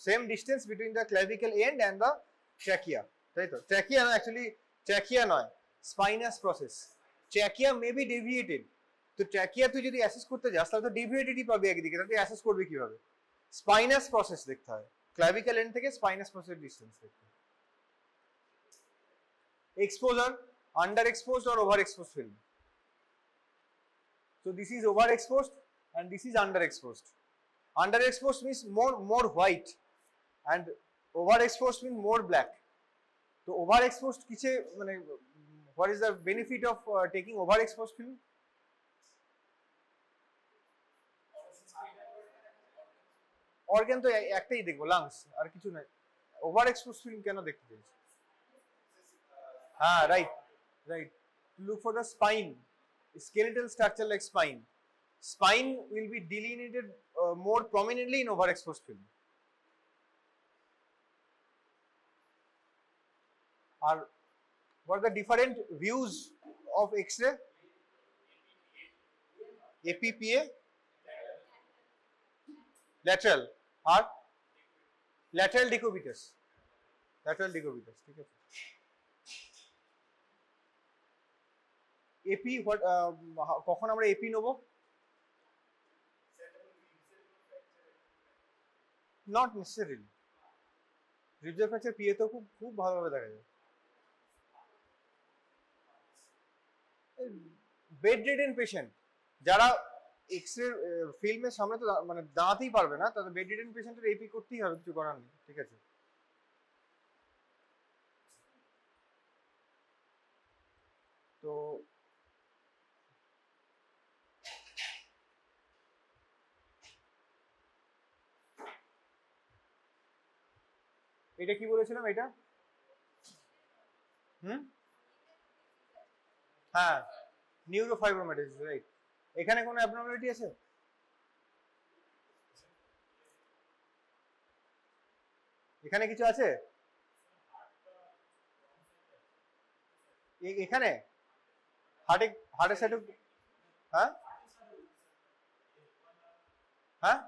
Same distance between the clavicle end and the trachea, তাই তো? Trachea না, actually trachea নয়, spinous process. Trachea may be deviated, তো trachea তুই যদি অ্যাসেস করতে যাস তাহলে তো ডেভিয়েটেডই পাবি একদিকে, তাহলে অ্যাসেস করবে কিভাবে? স্পাইনাস প্রসেস দেখতে হয়, ক্ল্যাভিকেল এন্ড থেকে স্পাইনাস প্রসেস ডিস্টেন্স দেখতে হয়। Exposure, underexposed or overexposed film. So this is overexposed and this is underexposed. Underexposed means more white and overexposed means more black. So overexposed किसे माने what is the benefit of taking overexposed film? Organ तो एकटाई देखो, lungs और किचु नहीं। Overexposed film क्या ना देखते हैं? Right. Look for the spine, skeletal structure like spine. Spine will be delineated more prominently in overexposed film. What are the different views of X-ray? APPA, lateral, or lateral decubitus. ठीक है। AP কখন আমরা AP নেব? Not necessarily. রিবজের fracture PA তো খুব ভালোভাবে দেখা যায়। বেড রিডেন পেশেন্ট যারা এক্সরে ফিল্মের সামনে তো মানে দাঁড়াতেই পারবে না, তাদের বেড রিডেন পেশেন্টের এপি করতেই হবে, কিছু করার নেই, ঠিক আছে? তো এটা কি বলেছিলাম? এটা হ্যাঁ, নিউরোফাইব্রোমাইটোসিস, রাইট। এখানে কোনো অ্যাবনর্মালিটি আছে? এখানে কিছু আছে? এখানে হার্টের সাইডে? হ্যাঁ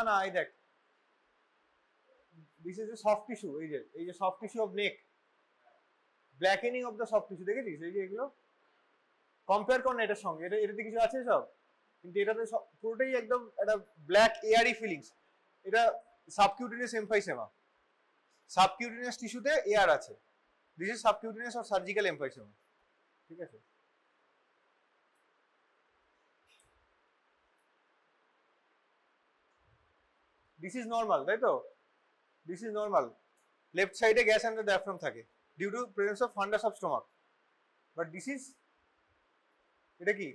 না এই দেখ, this is a soft tissue, এই যে soft tissue of neck, blackening of the soft tissue, দেখেছিস? এই যে এগুলো কম্পেয়ার কর না এটার সঙ্গে, এটাতে কিছু আছে সব, কিন্তু এটাতে পুরোটাই একদম একটা ব্ল্যাক এয়ারি ফিলিংস। এটা সাবকিউটেনিয়াস এমফাইসেমা, সাবকিউটেনিয়াস টিস্যুতে এয়ার আছে। This is subcutaneous or surgical emphysema, ঠিক আছে? দিস ইজ নর্মাল, তাই তো? This is normal. লেফট সাইডে গ্যাস অ্যান্ড দ্য ডায়াফ্রাম থাকে due to presence of fundus of stomach, but this is, এটা কি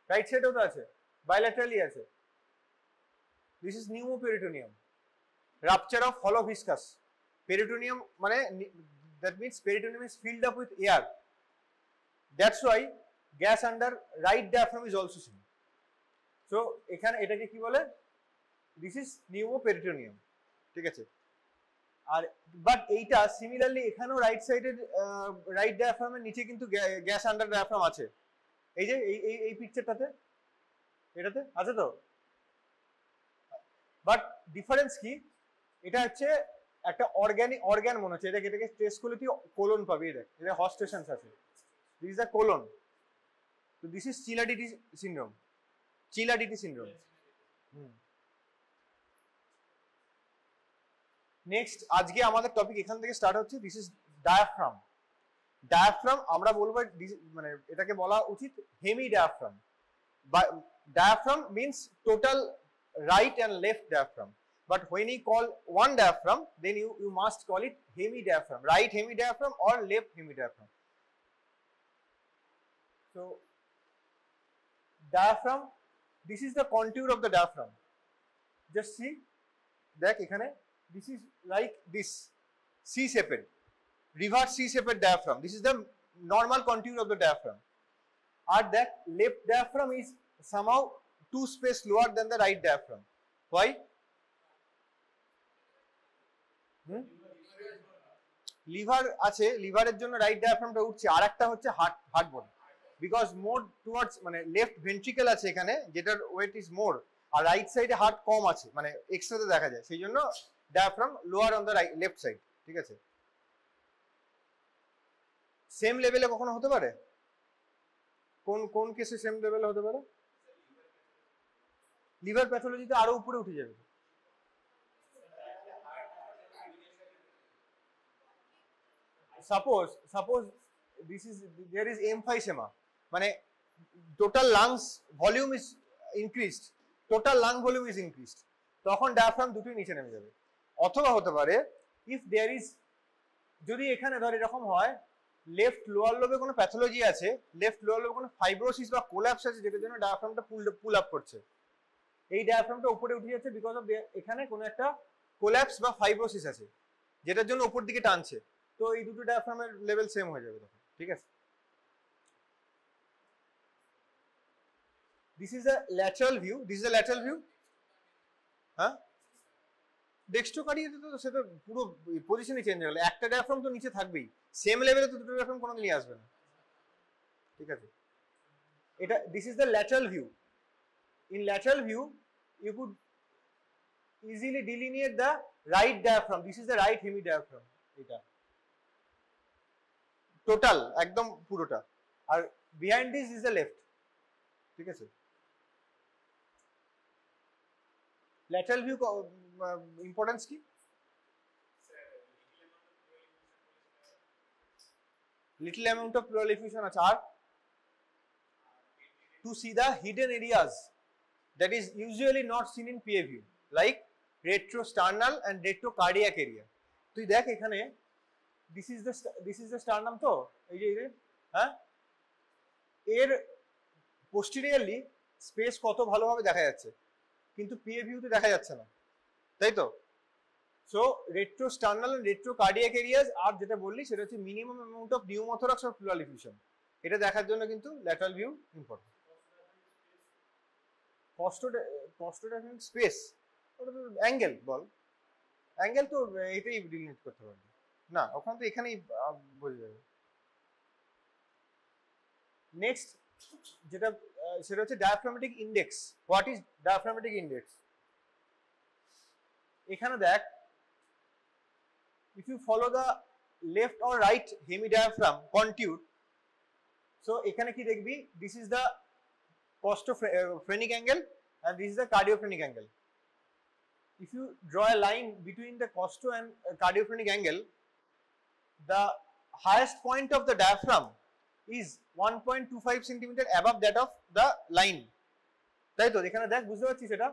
রাইট সাইডেও তো আছে, বাইল্যাটারালি আছে। This is pneumoperitoneum, rupture of হলো ভিসকাস। পেরিটোনিয়াম মানে that means peritoneum is filled up with air, that's why gas under right diaphragm is also scene. So এখানে এটাকে কি বলে? দিস ইজ নিউমোপেরিটোনিয়াম, ঠিক আছে? আর বাট এইটা সিমিলারলি এখানেও রাইট সাইডের রাইট ডায়াফ্রামের নিচে কিন্তু গ্যাস আন্ডার ডায়াফ্রাম আছে। এই যে এই পিকচারটাতে, এটাতে আছে তো, বাট ডিফারেন্স কি? এটা হচ্ছে একটা অর্গান মনে হচ্ছে, এটাকে টেস্ট করলে তুই কোলন পাবি। এটা হস্টেশনস আছে, দিস ইজ দ্য কোলন। তো দিস ইজ চিলাডিটি সিনড্রোম, নেক্সট আজকে আমাদের টপিক এখান থেকে স্টার্ট হচ্ছে। This is diaphragm. ডায়াফ্রাম আমরা বলবো মানে এটাকে বলা উচিত hemi diaphragm. Diaphragm means total right and left diaphragm, but when you call one diaphragm, then you must call it hemi diaphragm, right hemi diaphragm or left hemi diaphragm. So diaphragm, this is the contour of the diaphragm. Just see, দেখ এখানে, this is like this C-shaped, reverse C-shaped diaphragm. This is the normal contour of the diaphragm. Or that left diaphragm is somehow 2 space lower than the right diaphragm. Why? Liver আছে, লিভারের জন্য right ডায়াফ্রামটা উঠছে, আর একটা হচ্ছে heart body. Because more towards মানে left ventricle আছে এখানে, যেটার ওয়েট ইজ মোর, আর রাইট সাইডে হার্ট কম আছে, মানে এক্সরেতে দেখা যায়, সেই জন্য diaphragm lower on the left side. ঠিক আছে, সেম লেভেলে কখনো হতে পারে? কোন কোন কেসে সেম লেভেলে হতে পারে? লিভার প্যাথোলজিতে আরো উপরে উঠে যাবে। Suppose this is there is emphysema, মানে total lungs volume is increased, total lung volume is increased, তখন ডায়াফ্রাম দুটোই নিচে নেমে যাবে। অথবা হতে পারে ইফ দেয়ার ইজ, যদি এখানে ধর এরকম হয় লেফট লোয়ার লোবে কোনো প্যাথোলজি আছে, লেফট লোয়ার লোবে কোনো ফাইব্রোসিস বা কোল্যাপস আছে, যেটার জন্য ডায়াফ্রামটা পুল আপ করছে, এই ডায়াফ্রামটা উপরে উঠে যাচ্ছে বিকজ অফ এখানে কোনো একটা কোল্যাপস বা ফাইব্রোসিস আছে, যেটার জন্য উপর দিকে টানছে, তো এই দুটো ডায়াফ্রামের লেভেল সেম হয়ে যাবে তখন। ঠিক আছে, this is a lateral view, this is a lateral view. হ্যাঁ, ডেক্সট্রোকার্ডিয়াতে তো সেটা পুরো পজিশনই চেঞ্জ হয়ে গেল, একটা ডায়াফ্রাম তো নিচে থাকবেই, সেম লেভেলে তো দুটো ডায়াফ্রাম কোনো নিয়ে আসবে না। ঠিক আছে, এটা this is the lateral view. In lateral view you could easily delineate the right diaphragm, this is the right hemi diaphragm, এটা টোটাল একদম পুরোটা, আর behind this is the left. ঠিক আছে, ল্যাটারাল ভিউ ইম্পর্টেন্স কি? Little amount of pleural effusion আছে, আর to see the hidden areas that is usually not seen in PA view like retrosternal and retrocardiac area. তুই দেখ এখানে this is the sternum, তো এই যে হ্যাঁ, এর পোস্টেরিয়রলি স্পেস কত ভালোভাবে দেখা যাচ্ছে, কিন্তু PA ভিউতে দেখা যাচ্ছে না, তাই তো? So retrosternal and retrocardiac areas, আর যেটা বললি সেটা হচ্ছে minimum amount of pneumothorax or pleural effusion, এটা দেখার জন্য কিন্তু lateral view important. Costodynamic space, ওটা তো অ্যাঙ্গেল, বল অ্যাঙ্গেল তো এটাই ডিলিমিট করতে পারবে না, ওখানে তো এখানেই বোঝা যাবে। নেক্সট যেটা সেটা হচ্ছে diaphragmatic index. What is diaphragmatic index? এখানে দেখ, if you follow the left or right hemidiaphragm contour, so এখানে কি দেখবি, this is the costophrenic angle and this is the cardiophrenic angle. If you draw a line between the costo and cardiophrenic angle, the highest point of the diaphragm is 1.25 cm above that of the line. তাই তো, এখানে দেখ, বুঝতে পারছিস এটা?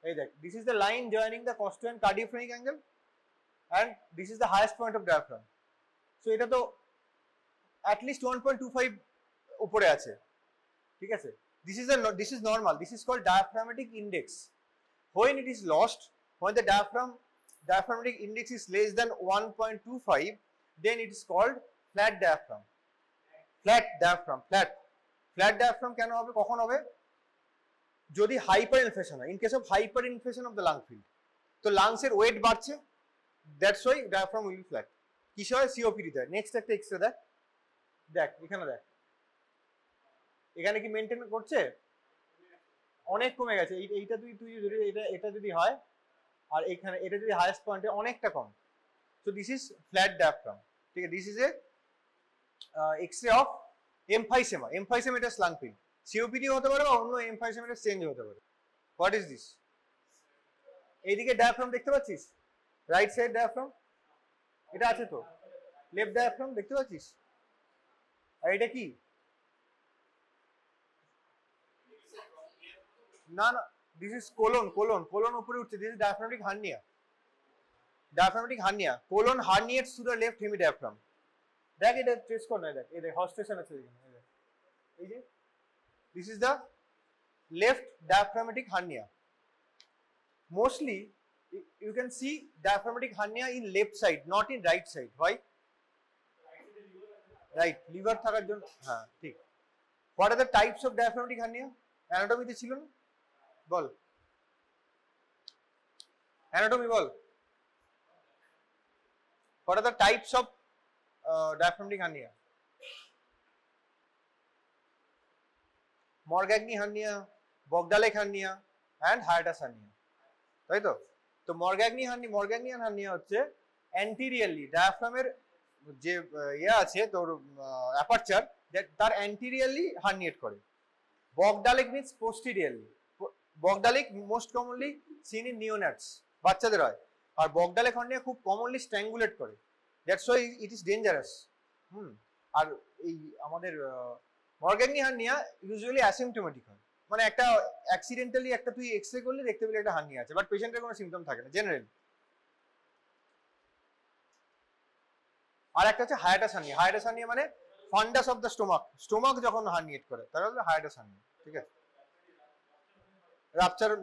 এই দেখ, this is the line joining the costo and cardiophrenic angle and this is the highest point of diaphragm. So এটা তো at least 1.25 উপরে আছে। ঠিক আছে, this is normal, this is called diaphragmatic index. When it is lost, when the diaphragmatic index is less than 1.25, then it is called flat diaphragm. Flat diaphragm কেন হবে, কখন হবে? যদি হাইপার ইনফ্লেশন হয়, in case of hyper inflation of the lung field, তো লাংসের wait বাড়ছে, that's why diaphragm will be flat. কিসে হয়? সিওপিডি দেয়। নেক্সট একটা এক্সরে দেখ, দেখ এখানে দেখ, এখানে কি মেনটেন করছে? অনেক কমে গেছে। এইটা তুই যদি এটা যদি হয়, আর এখানে এটা যদি হাইয়েস্ট পয়েন্টে অনেকটা কম, so this is flat diaphragm. ঠিক আছে, this is a X ray of emphysema. Emphysema এটা স্লাং ফিল্ড, সিওপিডি হতে পারে বা অন্য এমফাইসেমাটা চেঞ্জ হতে পারে। What is this? এইদিকে ডায়াফ্রাম দেখতে পাচ্ছিস, রাইট সাইড ডায়াফ্রাম এটা আছে তো, লেফট ডায়াফ্রাম দেখতে পাচ্ছিস, আর এটা কি? না না, দিস ইজ কোলন উপরে উঠছে, this is diaphragmatic hernia. Colon herniates to the left hemi diaphragm. দেখ এটা ট্রেস কর না, দেখ এই দেখ হস্টেশন আছে এখানে, এই যে this is the left diaphragmatic hernia. Mostly you can see diaphragmatic hernia in left side, not in right side. Why? Right, liver থাকার জন্য। হ্যাঁ ঠিক। What are the types of diaphragmatic hernia? Anatomy তে ছিল না, বল anatomy বল। What are the types of diaphragmatic hernia? Morgagni hernia, Bochdalek hernia and hiatus hernia, তাই তো? তো মরগ্যাগনিয়ান হার্নিয়া হচ্ছে অ্যান্টিরিয়ারলি ডায়াফ্রামের যে আছে তোর অ্যাপারচার তার অ্যান্টিরিয়ারলি হার্নিয়েট করে। Bochdalek means posteriorly. Bochdalek most commonly seen in neonates, বাচ্চাদের হয়। আর বগডালেক হার্নিয়া খুব কমনলি স্ট্র্যাঙ্গুলেট করে, that's why it is dangerous. আর এই আমাদের মরগ্যাগনি হার্নিয়া ইউজুয়ালি অ্যাসিম্পটোমেটিক হয়, মানে একটা অ্যাক্সিডেন্টালি একটা তুই এক্সরে করলে দেখতে পেলে একটা হার্নিয়া আছে, বাট পেশেন্টের কোনো সিমটম থাকে না জেনারেলি। আর একটা হচ্ছে হায়াটাস হার্নিয়া। হায়াটাস হার্নিয়া মানে ফান্ডাস অফ দ্য স্টোমাক যখন হার্নিয়েট করে তাহলে হলো হায়াটাস হার্নিয়া, ঠিক আছে?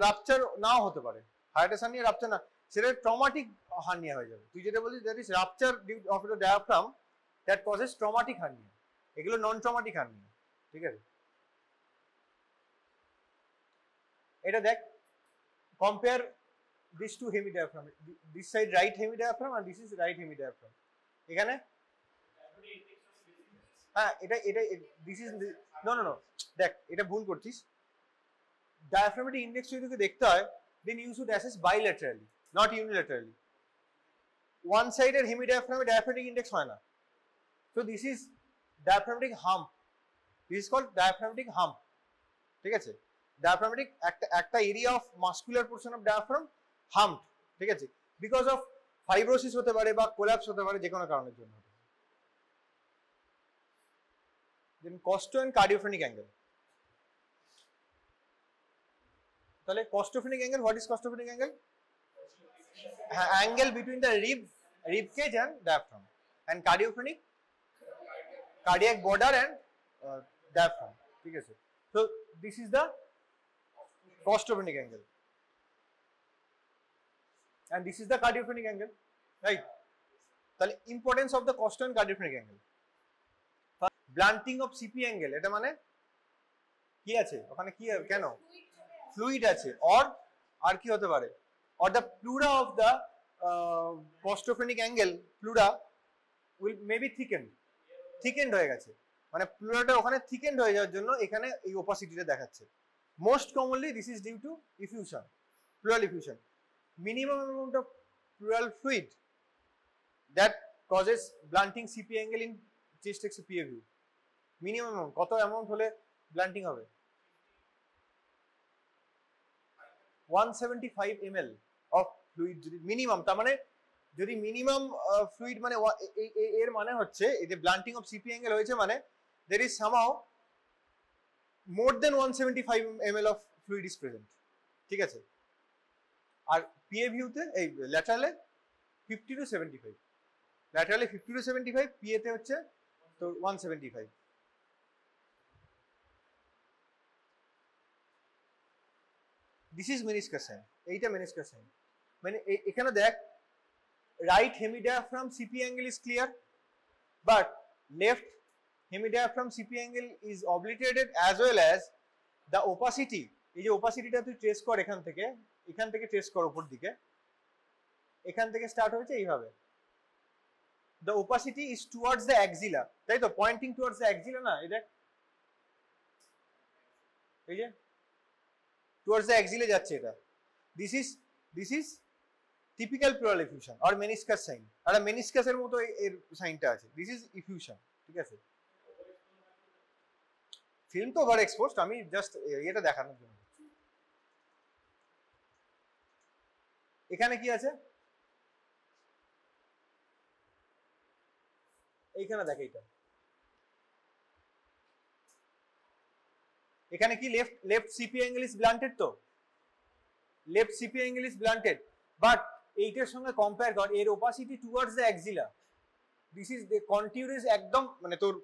রাপচার নাও হতে পারে, হায়াটাস হার্নিয়া রাপচার না, সেটা ট্রমাটিক হার্নিয়া হয়ে যাবে। তুই যেটা বলছিস that is rupture of the diaphragm that causes traumatic hernia, এগুলো নন ট্রমাটিক হার্নিয়া, ঠিক আছে? এটা দেখ, compare this to hemidiaphragm, this side right hemidiaphragm আর দিস ইজ রাইট হেমিডায়াফ্রাম। এখানে হ্যাঁ এটা দিস ইজ নো দেখ, এটা ভুল করছিস। ডায়াফ্রামেটিক ইন্ডেক্স যদি তোকে দেখতে হয় then you should assess bilaterally, not unilaterally. One সাইডের হেমিডায়াফ্রামে ডায়াফ্রামেটিক ইন্ডেক্স হয় না। So this is diaphragmatic hump, this is called diaphragmatic hump, ঠিক আছে? ডায়াফ্রামেটিক একটা area of muscular portion of diaphragm hump, ঠিক আছে? বিকজ অফ ফাইব্রোসিস হতে পারে বা কোলাপস হতে পারে, যে কোনো কারণের জন্য। Then costo and cardiophrenic angle. তাহলে costophrenic angle, what is costophrenic angle? Angle between the rib cage and diaphragm, and cardiophrenic cardiac border and diaphragm, ঠিক আছে? So this is the costophrenic angle and this is the cardiophrenic angle, right? তাহলে importance of the costo and cardiophrenic angle. Blunting of CP angle, এটা মানে কি আছে ওখানে, কি কেন ফ্লুইড আছে, আর কি হতে পারে, or the pleura of the costophrenic angle, pleura will maybe thickened হয়ে গেছে, মানে প্লুরাটা ওখানে থিকেন্ড হয়ে যাওয়ার জন্য এখানে এই ওপাসিটিটা দেখাচ্ছে। Most commonly this is due to effusion, pleural effusion. Minimum amount of pleural fluid that causes blunting CP angle in chest X PA view. Minimum কত অ্যামাউন্ট হলে ব্লান্টিং হবে? 175 ml অফ ফ্লুইড যদি মিনিমাম, তার মানে যদি minimum fluid মানে এর মানে হচ্ছে এই যে ব্লান্টিং অফ সিপি অ্যাঙ্গেল হয়েছে মানে there is somehow more than 175 ml of fluid is present, ঠিক আছে? আর পিএ ভিউতে এই ল্যাটারালে 50 to 75, ল্যাটারালে 50 to 75, পিএ তে হচ্ছে তো 175। দিস ইজ মেনিসকাস সাইন, এইটা মেনিসকাস সাইন। মানে এখানে দেখ, right hemidiaphragm CP angle is clear, but left hemidiaphragm CP angle is obliterated as well as the opacity, এই যে ওপাসিটিটা তুই ট্রেস কর এখান থেকে ট্রেস কর উপর দিকে, এখান থেকে স্টার্ট হয়েছে এইভাবে। the opacity is towards the axilla, তাই তো? পয়েন্টিং towards the axilla না, এই দেখ, এই যে towards the axilla যাচ্ছে এটা। this is typical pleural effusion আর মেনিসকাস সাইন, আর মেনিসকাসের মতো এর সাইনটা আছে। দিস ইজ ইফিউশন, ঠিক আছে? ফিল্ম তো ওভার এক্সপোজড, আমি জাস্ট এটা দেখানোর জন্য। এখানে কি আছে, এইখানে দেখ, এইটা এখানে কি left CP angle is blunted, তো left CP angle is blunted, but এইটার সঙ্গে কম্পেয়ার কর, এর opacity towards the axilla, this is the contour is একদম মানে তোর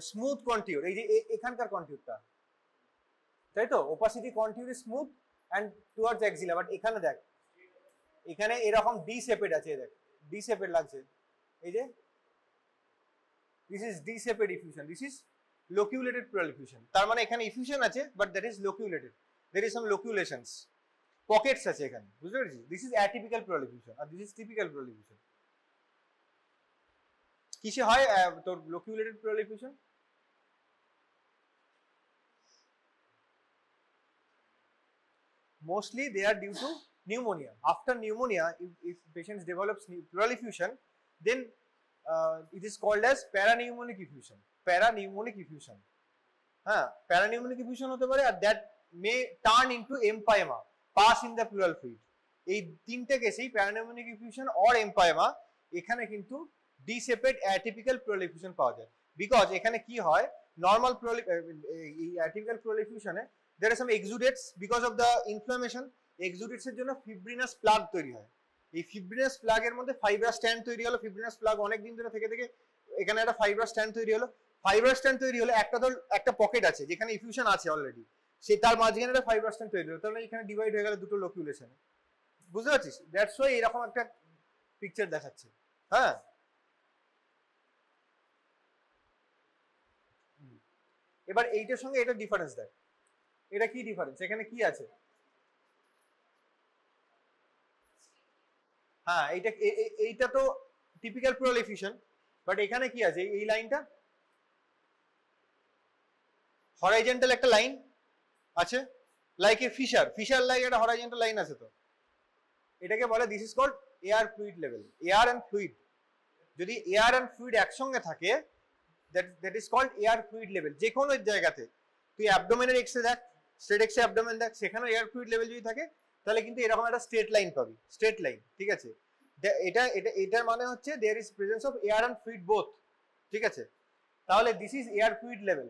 স্মুথ কন্টিউর, এই যে এখানকার কন্টিউরটা, তাই তো? Opacity contour is smooth and towards axilla, but এখানে দেখ, এখানে এরকম ডি শেপেড আছে, দেখ ডি শেপেড লাগছে, এই যে this is D shaped effusion, this is loculated pleural effusion. তার মানে এখানে ইফিউশন আছে but that is loculated, there is some loculations, pockets আছে এখানে, বুঝতে পেরেছিস? This is atypical pleural effusion আর this is typical pleural effusion. কিসে হয় তোর loculated pleural effusion? mostly they are due to pneumonia. After pneumonia, if patients develops pleural effusion, then it is called as parapneumonic effusion. Parapneumonic effusion. Parapneumonic effusion hote pare, and that may turn into empyema, pass in the pleural fluid. এই তিনটে কেসেই প্যারানিউমোনিক effusion or এমপাইমা, এখানে কিন্তু ডিসেপারেট atypical pleural effusion পাওয়া যায়। Because এখানে কি হয়, normal pleural এই অ্যাটিপিক্যাল প্লুরাল ইফিউশনে there are some exudates, because of the inflammation exudates এর জন্য ফিব্রিনাস প্লাগ তৈরি হয়। এই ফিব্রিনাস প্লাগের মধ্যে ফাইব্রাস স্ট্যান্ড তৈরি হলো, ফিব্রিনাস প্লাগ অনেক দিন ধরে থেকে থেকে এখানে একটা ফাইব্রাস স্ট্যান্ড তৈরি হলো। ফাইব্রাস স্ট্যান্ড তৈরি হলে একটা পকেট আছে যেখানে ইফিউশন আছে অলরেডি, সে তার মাঝখানে একটা ফাইব্রাস স্ট্যান্ড তৈরি হলো, তাহলে এখানে ডিভাইড হয়ে গেল দুটো লোকিউলেশনে। বুঝতে পারছিস? দ্যাটস ওয়াই এরকম একটা পিকচার দেখাচ্ছে। হ্যাঁ, এবার এইটার সঙ্গে এটা ডিফারেন্স দেখ, এটা কি ডিফারেন্স, এখানে কি আছে? হ্যাঁ, এইটা তো টিপিক্যাল প্লুরাল এফিউশন, বাট এখানে কি আছে? এই লাইনটা হরাইজন্টাল একটা লাইন আছে, লাইক এ ফিশার লাইক একটা হরাইজন্টাল লাইন আছে। তো এটাকে বলে this is called air fluid level. Air and fluid, যদি এয়ার এন্ড ফ্লুইড একসঙ্গে থাকে, that is called air fluid level. যে কোনো জায়গাতে তুই অ্যাবডোমেনের এক্সরে দেখ, স্ট্রেট এক্সরে অ্যাবডোমেন দেখ, সেখানেও এয়ার ফ্লুইড লেভেল যদি থাকে তাহলে কিন্তু এরকম একটা স্ট্রেট লাইন পাবি, স্ট্রেট লাইন। ঠিক আছে, এটার মানে হচ্ছে there is presence of air and fluid both. ঠিক আছে, তাহলে this is air fluid level.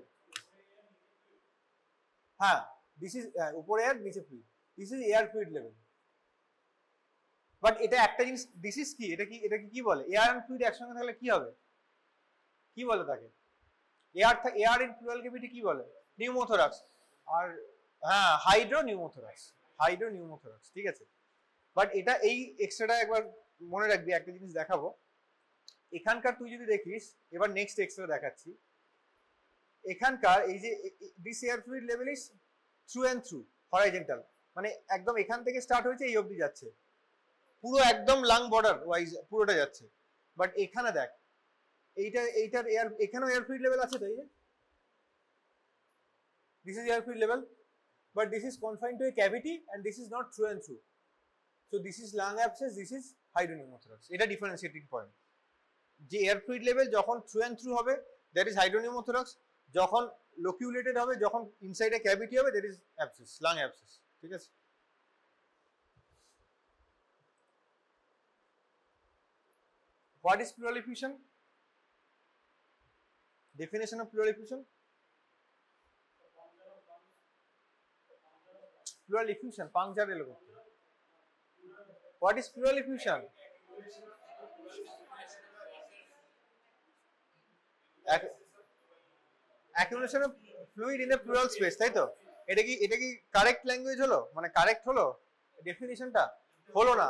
হ্যাঁ, দিস ইজ উপরে এয়ার নিচে fluid, this is air fluid level. But এটা একটা জিনিস, দিস ইজ কি, এটাকে কি বলে? এয়ার এন্ড ফ্লুইড একসঙ্গে থাকলে কি হবে, কি বলে তাকে? এয়ার ইন প্লুরাল ক্যাভিটি কি বলে? নিউমোথোরাক্স। আর হ্যাঁ, হাইড্রোনিউমোথোরাক্স। ঠিক আছে, বাট এটা এই এক্সট্রাটা একবার মনে রাখবি। একটা জিনিস দেখাবো এখানকার, তুই যদি দেখিস, এবার নেক্সট এক্সট্রা দেখাচ্ছি। এখানকার এই যে this air fluid level is through and through horizontal, মানে একদম এখান থেকে স্টার্ট হয়েছে এই অবধি যাচ্ছে, পুরো একদম লাং বর্ডার ওয়াইজ পুরোটা যাচ্ছে। বাট এখানে দেখ, এইটার এয়ার, এখানেও এয়ার ফ্লুইড লেভেল আছে। তো এই যে this is air fluid level, but this is confined to a cavity and this is not through and through. So this is lung abscess, this is hydropneumothorax. এটা differentiating point, যে air fluid level যখন through and through হবে that is hydropneumothorax, যখন loculated হবে, যখন ইনসাইডে cavity হবে that is abscess, lung abscess. ঠিক আছে, what is pleural effusion? Definition of pleural effusion? Pleural effusion, puncture এলো। What is pleural effusion? Accumulation of fluid in the pleural space, তাই তো? এটা কি কারেক্ট ল্যাঙ্গুয়েজ হলো, মানে কারেক্ট হলো ডেফিনিশনটা? হলো না,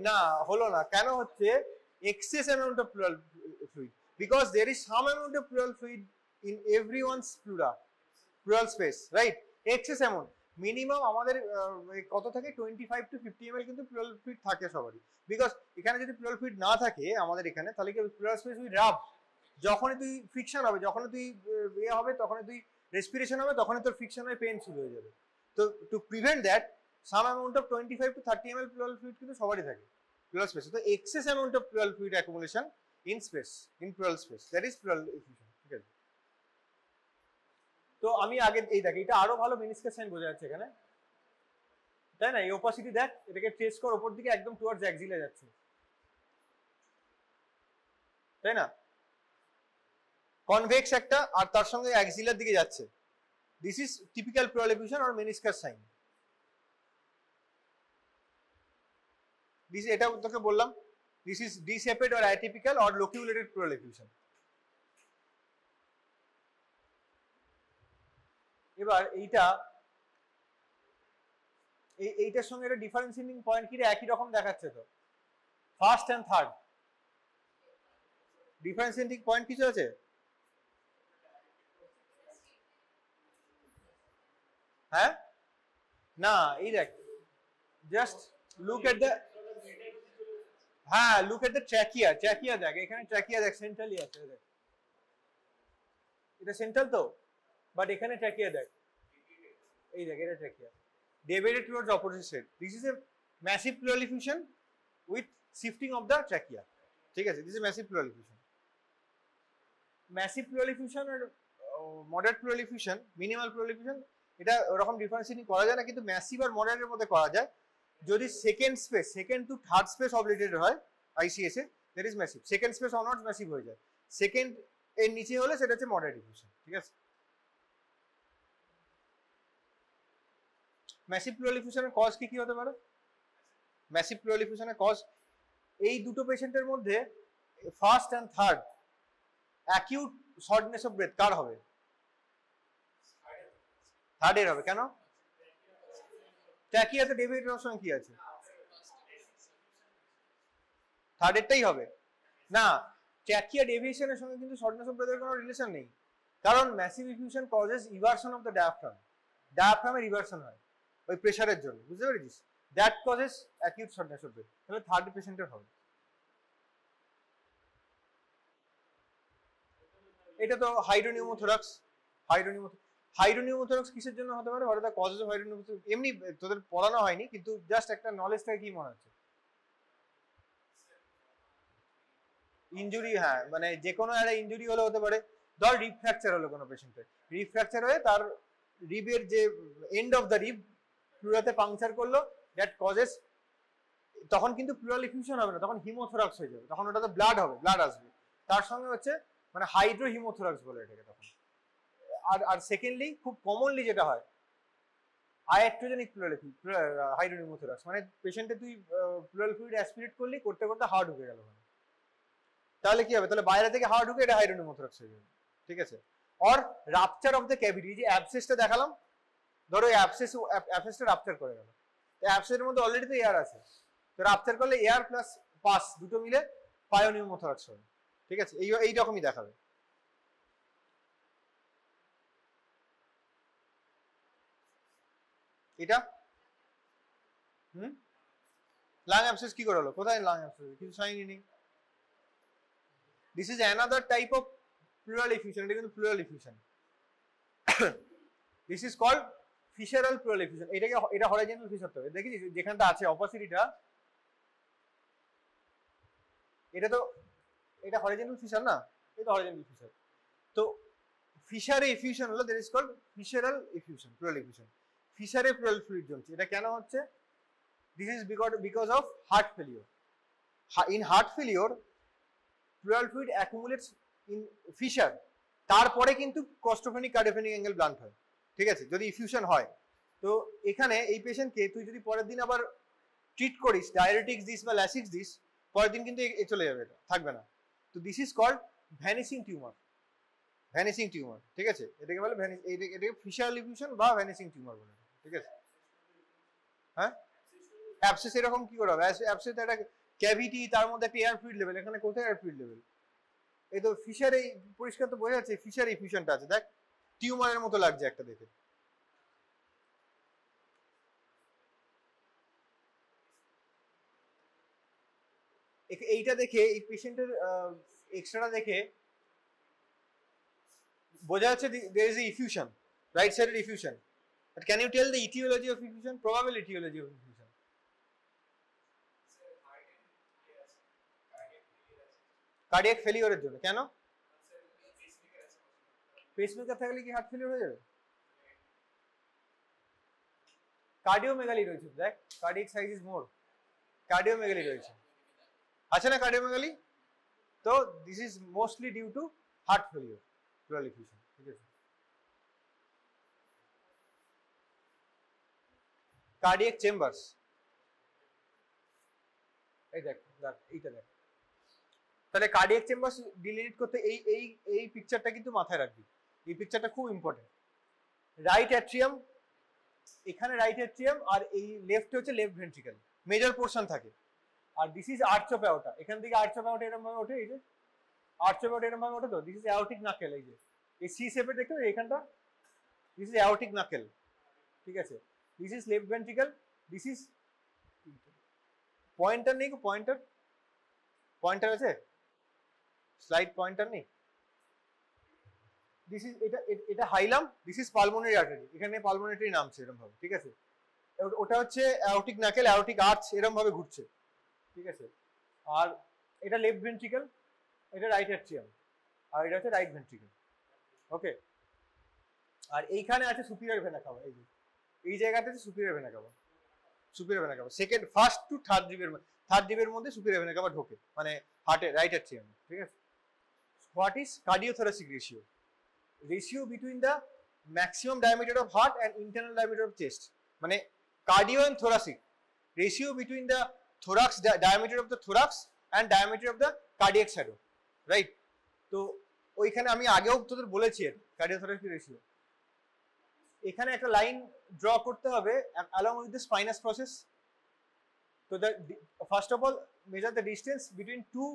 না হলো না। কেন হচ্ছে? Excess amount of pleural fluid, because there is some amount of pleural fluid in everyone's pleural space, right? Excess amount, minimum আমাদের কত থাকে? 25 to 50 ml কিন্তু pleural fluid থাকে সবারই। বিকজ এখানে যদি pleural fluid না থাকে আমাদের এখানে, তাহলে কি pleural space উইল রাব। যখনই তুই ফ্রিকশন হবে, যখনই তুই ইয়ে হবে, তখনই তুই রেসপিরেশন হবে, তখনই তোর ফ্রিকশন হয়ে পেন শুরু হয়ে যাবে। তো to prevent that, some amount of 25 to 30 ml pleural fluid কিন্তু সবারই থাকে pleural space. So excess amount of pleural fluid accumulation in space, in pleural space, that is pleural effusion. ঠিক আছে, তো আমি আগে এই দেখ, এটা আরো ভালো মেনিসকাস সাইন বোঝা যাচ্ছে এখানে, তাই না? এই ওপাসিটি দেখ, এটাকে ট্রেস কর উপর দিকে, একদম টুয়ার্ডস অ্যাক্সিলে যাচ্ছে, তাই না? কনভেক্স একটা, আর তার সঙ্গে অ্যাক্সিলার দিকে যাচ্ছে। This is typical pleural effusion or meniscus sign. This, এটা তোকে বললাম, this is disparate or atypical or loculated pleural effusion. এবার এইটার সঙ্গে একটা ডিফারেন্সিয়েটিং পয়েন্ট কি রে? একই রকম দেখাচ্ছে তো, first and third. Differentiating point কিছু আছে? হ্যাঁ, না, এই দেখ, জাস্ট লুক এট দ্য, হ্যাঁ, look at the trachea. Trachea দেখ, এখানে ট্র্যাকিয়া দেখ, সেন্ট্রালি আছে, দেখ এটা সেন্ট্রাল তো, বাট এখানে ট্র্যাকিয়া দেখ, এই দেখ, এটা trachea. deviated towards opposite side. This is a massive pleural effusion with shifting of the trachea. ঠিক আছে, this is massive pleural effusion. Massive pleural effusion R moderate pleural effusion, minimal pleural effusion, এটা ওরকম differentiation করা যায় না, কিন্তু massive আর মডারেটের মধ্যে করা যায়। যদি সেকেন্ড টু থার্ড স্পেস অবলিটেড হয় ICS A, that is massive. Second space onwards massive হয়ে যায়, সেকেন্ড এর নিচে হলে সেটা হচ্ছে মডারেট ডিফিউশন। ঠিক আছে, ম্যাসিভ প্লুরাল ডিফিউশনের কজ কি কি হতে পারে? ম্যাসিভ প্লুরাল ডিফিউশনের কজ এই দুটো পেশেন্টের মধ্যে first and third acute shortness of breath কার হবে? থার্ডের হবে। কেন? ট্র্যাকিয়াতে ডেভিয়েটের সঙ্গে কি আছে? থার্ডেরটাই হবে না। ট্র্যাকিয়া ডেভিয়েশনের সঙ্গে কিন্তু শর্টনেস অফ ব্রেথের কোনো রিলেশন নেই, কারণ massive effusion causes eversion of the diaphragm. ডায়াফ্রামের ইভারশন হয় ওই প্রেসারের জন্য, বুঝতে পেরেছিস? That causes acute shortness of breath. তাহলে থার্ড পেশেন্টের হবে। এটা তো হাইড্রোনিউমোথোরাক্স। হাইড্রোনিউমোথোরাক্স কিসের জন্য হতে পারে? What are the causes of hydropneumothorax? এমনি তোদের পড়ানো হয়নি, কিন্তু জাস্ট একটা নলেজ থেকে কি মনে হচ্ছে? ইনজুরি, হ্যাঁ, মানে যে কোনো একটা ইনজুরি হলে হতে পারে। ধর রিব ফ্র্যাকচার হলো কোনো পেশেন্টের, রিব ফ্র্যাকচার হয়ে তার রিবের যে এন্ড অফ দ্য রিব প্লুরাতে পাংচার করলো, দ্যাট কজেস, তখন কিন্তু প্লুরাল ইফিউশন হবে না, তখন হিমোথোরাক্স হয়ে যাবে, তখন ওটাতে ব্লাড হবে, ব্লাড আসবে তার সঙ্গে হচ্ছে, মানে হাইড্রো হিমোথোরাক্স বলে এটাকে তখন। আর সেকেন্ডলি খুব কমনলি যেটা হয় আয়াট্রোজেনিক প্লুরাল হাইড্রোনিউমোথোরাক্স, মানে পেশেন্টে তুই প্লুরাল ফ্লুইড অ্যাসপিরেট করলি, করতে করতে হাওয়া ঢুকে গেল, তাহলে কি হবে? তাহলে বাইরে থেকে হাওয়া ঢুকে এটা হাইড্রোনিউমোথোরাক্স হয়ে যাবে। ঠিক আছে, or rupture of the cavity, যে অ্যাবসেসটা দেখালাম, ধরো অ্যাবসেসটা রাপচার করে গেল, অ্যাবসেসের মধ্যে অলরেডি তো এয়ার আছে, তো রাপচার করলে এয়ার প্লাস পাস দুটো মিলে পায়োনিউমোথোরাক্স হবে। ঠিক আছে, এই রকমই দেখাবে। এটা লাং অ্যাবসেস কি করে হলো? কোথায় লাং অ্যাবসেস? কিছু সাইনই নেই। This is another type of pleural effusion. এটা কিন্তু pleural effusion. This is called fissural pleural effusion. এটা হরাইজন্টাল ফিশার হবে। দেখিস যেখানটা আছে অপোজিটটা, এটা হরাইজন্টাল ফিশার না, এটা হরাইজন্টাল ফিশার। তো ফিশারে ইফিউশন হলো, that is called fissural effusion, pleural effusion. ফিশারে প্লুরাল ফ্লুইড জমছে, এটা কেন হচ্ছে? This is because of heart failure. In heart failure pleural fluid accumulates in fissure, তারপরে কিন্তু কস্টোফেনিক কার্ডিওফেনিক অ্যাঙ্গেল ব্লান্ট হয়। ঠিক আছে, যদি ইফিউশন হয়। তো এখানে এই পেশেন্টকে তুই যদি পরের দিন আবার ট্রিট করিস, ডায়ারেটিক্স দিস বা ল্যাসিক্স দিস, পরের দিন কিন্তু চলে যাবে, এটা থাকবে না। তো this is called vanishing tumour. Vanishing tumour, ঠিক আছে, এটাকে বলে এটাকে ফিশারাল ইফিউশন বা ভ্যানিসিং টিউমার বলে। ঠিক আছে, হ্যাঁ। অ্যাবসেস এরকম কি করে হবে? অ্যাবসেস একটা ক্যাভিটি, তার মধ্যে একটা এয়ার ফ্লুইড লেভেল, এখানে কোথায় এয়ার ফ্লুইড লেভেল? এই তো ফিশার, এই পরিষ্কার তো বোঝা যাচ্ছে ফিশার ইফিউশনটা আছে। দেখ টিউমারের মতো লাগছে একটা দেখে। এইটা দেখে, এই পেশেন্টের এক্সট্রাটা দেখে বোঝা যাচ্ছে there is a effusion, right sided effusion. But can you tell the etiology of effusion? Probable etiology of effusion. Cardiac ফেলিওরের জন্য। কেন? পেসমেকার থাকলে কি হার্ট ফেলিওর হয়ে যাবে? কার্ডিওমেগালি রয়েছে, দেখ cardiac size is more, cardiomegaly রয়েছে, আছে না কার্ডিওমেগালি? তো this is mostly due to heart failure, pleural effusion. ঠিক আছে, কার্ডিয়াক চেম্বারস, এই দেখ এইটা দেখ। তাহলে কার্ডিয়াক চেম্বারস ডিলিট করতে এই পিকচারটা কিন্তু মাথায় রাখবি, এই পিকচারটা খুব ইম্পর্টেন্ট। রাইট অ্যাট্রিয়াম, এখানে রাইট অ্যাট্রিয়াম, আর এই লেফটে হচ্ছে লেফট ভেন্ট্রিকল, মেজর পোর্শন থাকে। আর this is arch of aorta, এখান থেকে আর্চ অফ অ্যাওর্টা এরকম ভাবে ওঠে, এই যে আর্চ অফ অ্যাওর্টা এরকম ভাবে ওঠে। তো দিস ইজ অ্যাওর্টিক নাকেল, এই যে এই সি শেপে দেখতে এখানটা, দিস ইজ অ্যাওর্টিক নাকেল। ঠিক আছে, this is left ventricle, this is pointer নেই, পয়েন্টার আছে, স্লাইড পয়েন্টার নেই। দিস ইজ এটা হাইলাম, দিস ইজ পালমোনারি আর্টারি, এখানে পালমোনারি নামছে এরকম ভাবে। ঠিক আছে, ওটা হচ্ছে অ্যাওরটিক নাকেল, অ্যাওরটিক আর্চ এরকম ভাবে ঘুরছে, ঠিক আছে। আর এটা লেফট ভেন্ট্রিকল, এটা রাইট অ্যাট্রিয়াম, আর এটা হচ্ছে রাইট ভেন্ট্রিকল, ওকে। আর এইখানে আছে সুপিরিয়র ভেনা কাভা, এই জায়গাতে আছে superior vena cava, superior vena cava second first to third ডিবের মধ্যে সুপিরিয়র ভেনা কাভা ঢোকে, মানে হার্টে রাইট অ্যাট্রিয়াম, ঠিক আছে। What is cardiothoracic ratio? Ratio between the maximum diameter of heart and internal diameter of chest, মানে cardio and thoracic ratio between the thorax diameter of the thorax and diameter of the cardiac shadow, right? তো ওইখানে আমি আগেও তোদের বলেছি cardiothoracic ratio. এখানে একটা line draw করতে হবে along with the spinous process. তো first of all measure the distance between two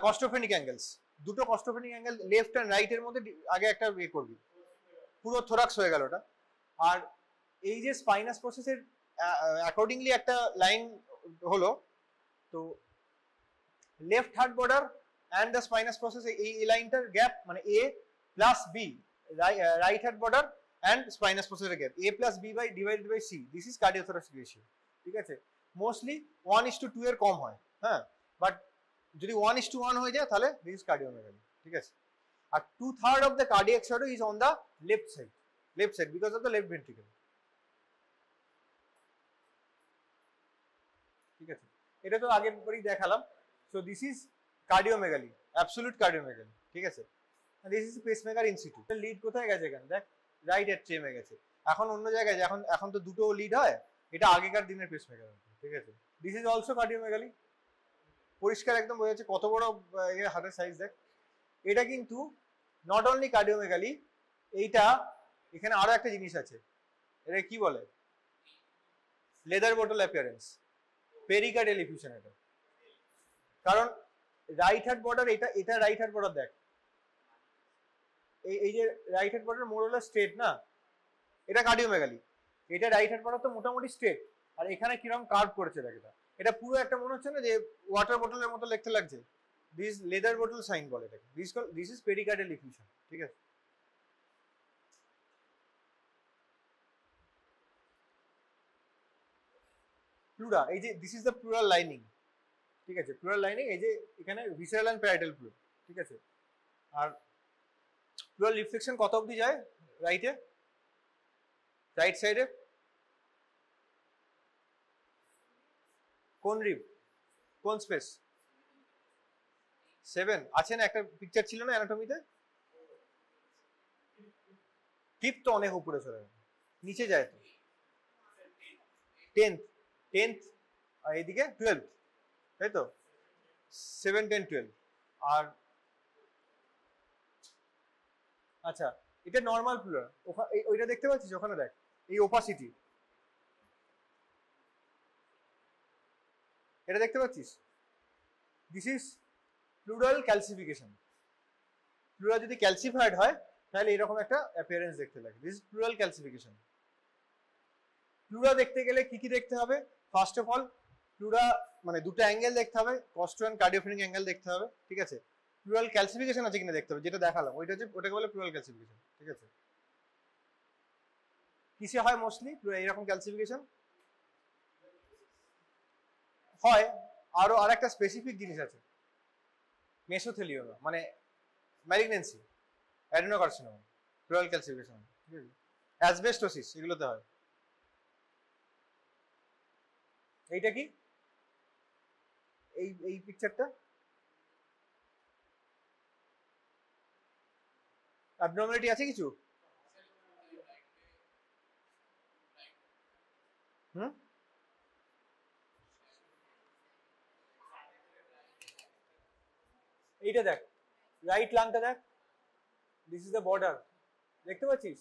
costophrenic angles, দুটো costophrenic angle left and right এর মধ্যে আগে একটা করবি, পুরো থোরাক্স হয়ে গেল ওটা। আর এই যে স্পাইনাস প্রসেসের অ্যাকর্ডিংলি একটা লাইন হলো, তো left heart border and the spinous process, এই লাইনটার গ্যাপ মানে A plus B, right heart border and spinous প্রসেসের gap A plus B by divided by C, this is cardiothoracic ratio, ঠিক আছে। মোস্টলি 1:2 এর কম হয়, হ্যাঁ, বাট যদি 1:1 হয়ে যায় তাহলে দিস ইজ কার্ডিওমেগালি, ঠিক আছে। আর 2/3 of the cardiac shadow is on the left side because of the left ventricle, ঠিক আছে। এটা তো আগের পরেই দেখালাম। So this is cardiomegaly, absolute cardiomegaly, ঠিক আছে। This is pacemaker in situ. Lead কোথায় গেছে এখানে দেখ, রাইট অ্যাট্রিয়ামে গেছে, এখন অন্য জায়গায়, এখন তো দুটো লিড হয়, এটা আগেকার দিনের পেসমেকার, ঠিক আছে। দিস ইজ অলসো কার্ডিওমেগালি, পরিষ্কার একদম বোঝা যাচ্ছে কত বড় হার্টের সাইজ দেখ। এটা কিন্তু নট অনলি কার্ডিওমেগালি, এইটা এখানে আরো একটা জিনিস আছে, এটা কি বলে, লেদার বটল অ্যাপিয়ারেন্স, পেরিকার্ডিয়াল এফিউশন এটা। কারণ রাইট হার্ট বর্ডার, এটা রাইট হার্ট বর্ডার দেখ, এই যে রাইট হার্ট বর্ডার মোর হলো স্ট্রেট না, এটা কার্ডিওমেগালি। এটা রাইট হার্ট বর্ডার তো মোটামুটি স্ট্রেট, আর এখানে কিরকম কার্ভ করেছে দেখ, এটা পুরো একটা মনে হচ্ছে না যে ওয়াটার বোতলের মতো দেখতে লাগছে, দিস লেদার বোতল সাইন বলে এটাকে, দিস ইজ পেরিকার্ডিয়াল এফিউশন, ঠিক আছে। প্লুরা, এই যে this is the plural lining, ঠিক আছে। প্লুরাল লাইনিং এই যে এখানে ভিসেরাল এন্ড প্যারাইটাল ফ্লুইড, ঠিক আছে। আর প্লুরাল রিফ্লেকশন কত অবধি যায় রাইটে, রাইট সাইডে কোন রিব, কোন স্পেস, 7 আছে না, একটা পিকচার ছিল না অ্যানাটমিতে, ফিফথ তো অনেক উপরে চলে যায়, নিচে যায় তো 10th আর এইদিকে 12, তাই তো 7, 10, 12। আর আচ্ছা, এটা নর্মাল প্লুরাল, ওইটা দেখতে পাচ্ছিস ওখানে দেখ, এই ওপাসিটি, এটা দেখতে পাচ্ছিস, this is plural calcification. Pleura যদি ক্যালসিফাইড হয় তাহলে এরকম একটা অ্যাপিয়ারেন্স দেখতে লাগে, this is plural calcification. Pleura দেখতে গেলে কি কি দেখতে হবে, ফার্স্ট অফ অল প্লুরা মানে দুটো অ্যাঙ্গেল দেখতে হবে, কস্টো অ্যান্ড কার্ডিওফ্রেনিক অ্যাঙ্গেল দেখতে হবে, ঠিক আছে। প্লুরাল ক্যালসিফিকেশন আছে কিনা দেখতে হবে, যেটা দেখালাম ওইটা হচ্ছে, ওটাকে বলে প্লুরাল ক্যালসিফিকেশন, ঠিক আছে। কিসে হয় মোস্টলি এরকম ক্যালসিফিকেশন হয়, আরো আরেকটা স্পেসিফিক জিনিস আছে, মেসোথেলিওমা মানে ম্যালিগন্যান্সি, অ্যাডেনোকার্সিনোমা, প্লুরাল ক্যালসিফিকেশন, ঠিক আছে। অ্যাসবেস্টোসিস এগুলোতে হয়। এইটা কি, এই পিকচারটা অ্যাবনর্মালিটি আছে কিছু, এইটা দেখ, রাইট লাংটা দেখ, দিস ইজ দ্য বর্ডার, দেখতে পাচ্ছিস,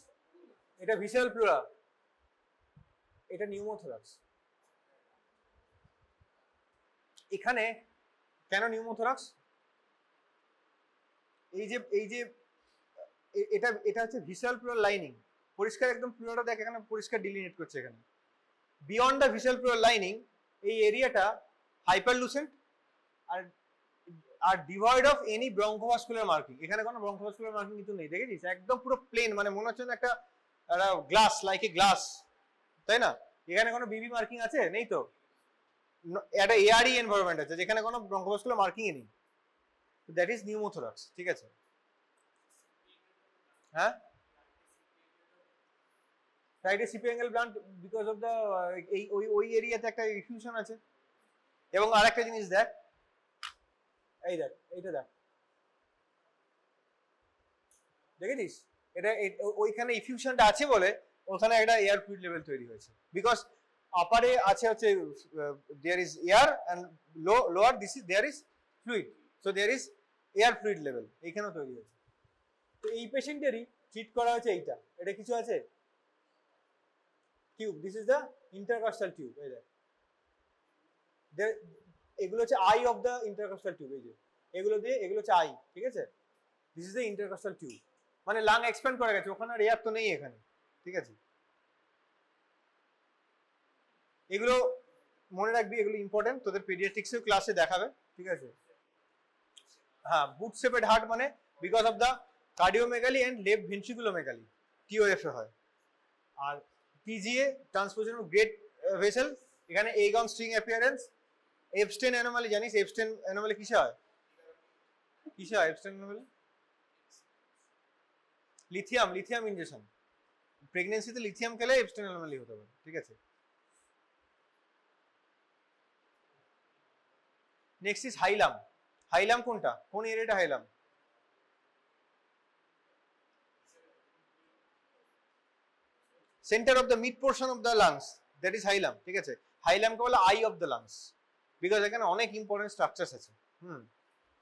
এটা ভিসারাল প্লুরা, এটা নিউমোথোরাক্স। এখানে কেন নিউমোথোরাক্স, এই যে এটা হচ্ছে ভিসারাল প্লুরাল লাইনিং, পরিষ্কার একদম প্লুরাটা দেখ, এখানে পরিষ্কার ডিলিনেট করছে, এখানে beyond the visceral plural lining এই এরিয়াটা হাইপারলুসেন্ট আর ডিভয়েড অফ এনি ব্রঙ্কোভাস্কুলার মার্কিং, এখানে কোনো ব্রঙ্কোভাস্কুলার মার্কিং কিছু নেই, দেখেছিস, একদম পুরো প্লেন, মানে মনে হচ্ছে একটা গ্লাস, লাইক এ গ্লাস, তাই না? এখানে কোনো বিবি মার্কিং আছে? নেই তো। একটা এআরই এনভায়রনমেন্ট আছে যেখানে কোনো ব্রঙ্কোভাস্কুলার মার্কিংই নেই। দ্যাট ইজ নিউমোথোরাক্স, ঠিক আছে? হ্যাঁ, right CP angle blunt because of the এই ওই এরিয়াতে একটা ইফিউশন আছে। এবং আরেকটা জিনিস দেখ, এই দেখ, এইটা দেখ, দেখেছিস? এটা ওইখানে ইফিউশনটা আছে বলে ওখানে একটা এয়ার ফ্লুইড লেভেল তৈরি হয়েছে। বিকজ আপারে আছে হচ্ছে there is air and lower this is there is fluid, so there is air fluid level এইখানেও তৈরি হয়েছে। তো এই পেশেন্টেরই ট্রিট করা হয়েছে এইটা। এটা কিছু আছে tube, this is the intercostal tube. এই দেখ, এগুলো হচ্ছে I of the intercostal tube. এই যে এগুলো দিয়ে, এগুলো হচ্ছে আই, ঠিক আছে? This is the intercostal tube. মানে লাং এক্সপ্যান্ড করে গেছে, ওখানে আর এয়ার তো নেই এখানে, ঠিক আছে? এগুলো মনে রাখবি, এগুলো ইম্পর্টেন্ট, তোদের পেডিয়াট্রিক্সের ক্লাসে দেখাবে, ঠিক আছে? হ্যাঁ, বুট শেপেড হার্ট মানে because of the cardiomegaly and left ventriculomegaly, TOF এ হয়। আর TGA transposition of great vessel, এখানে egg on string appearance. Ebstein anomaly জানিস? এপস্টেন অ্যানোমালি কিসে হয়? কিসে হয় এপস্টেন অ্যানোমালি? Lithium injection. প্রেগন্যান্সিতে লিথিয়াম খেলে এপস্টেন অ্যানোমালি হতে পারে, ঠিক আছে? নেক্সট ইজ হাইলাম। হাইলাম কোনটা? কোন এরিয়াটা hilum? Centre of the mid portion of the lungs, that is hilum, ঠিক আছে? হাইলামকে বলে eye of the lungs because এখানে অনেক ইম্পর্টেন্ট স্ট্রাকচারস আছে।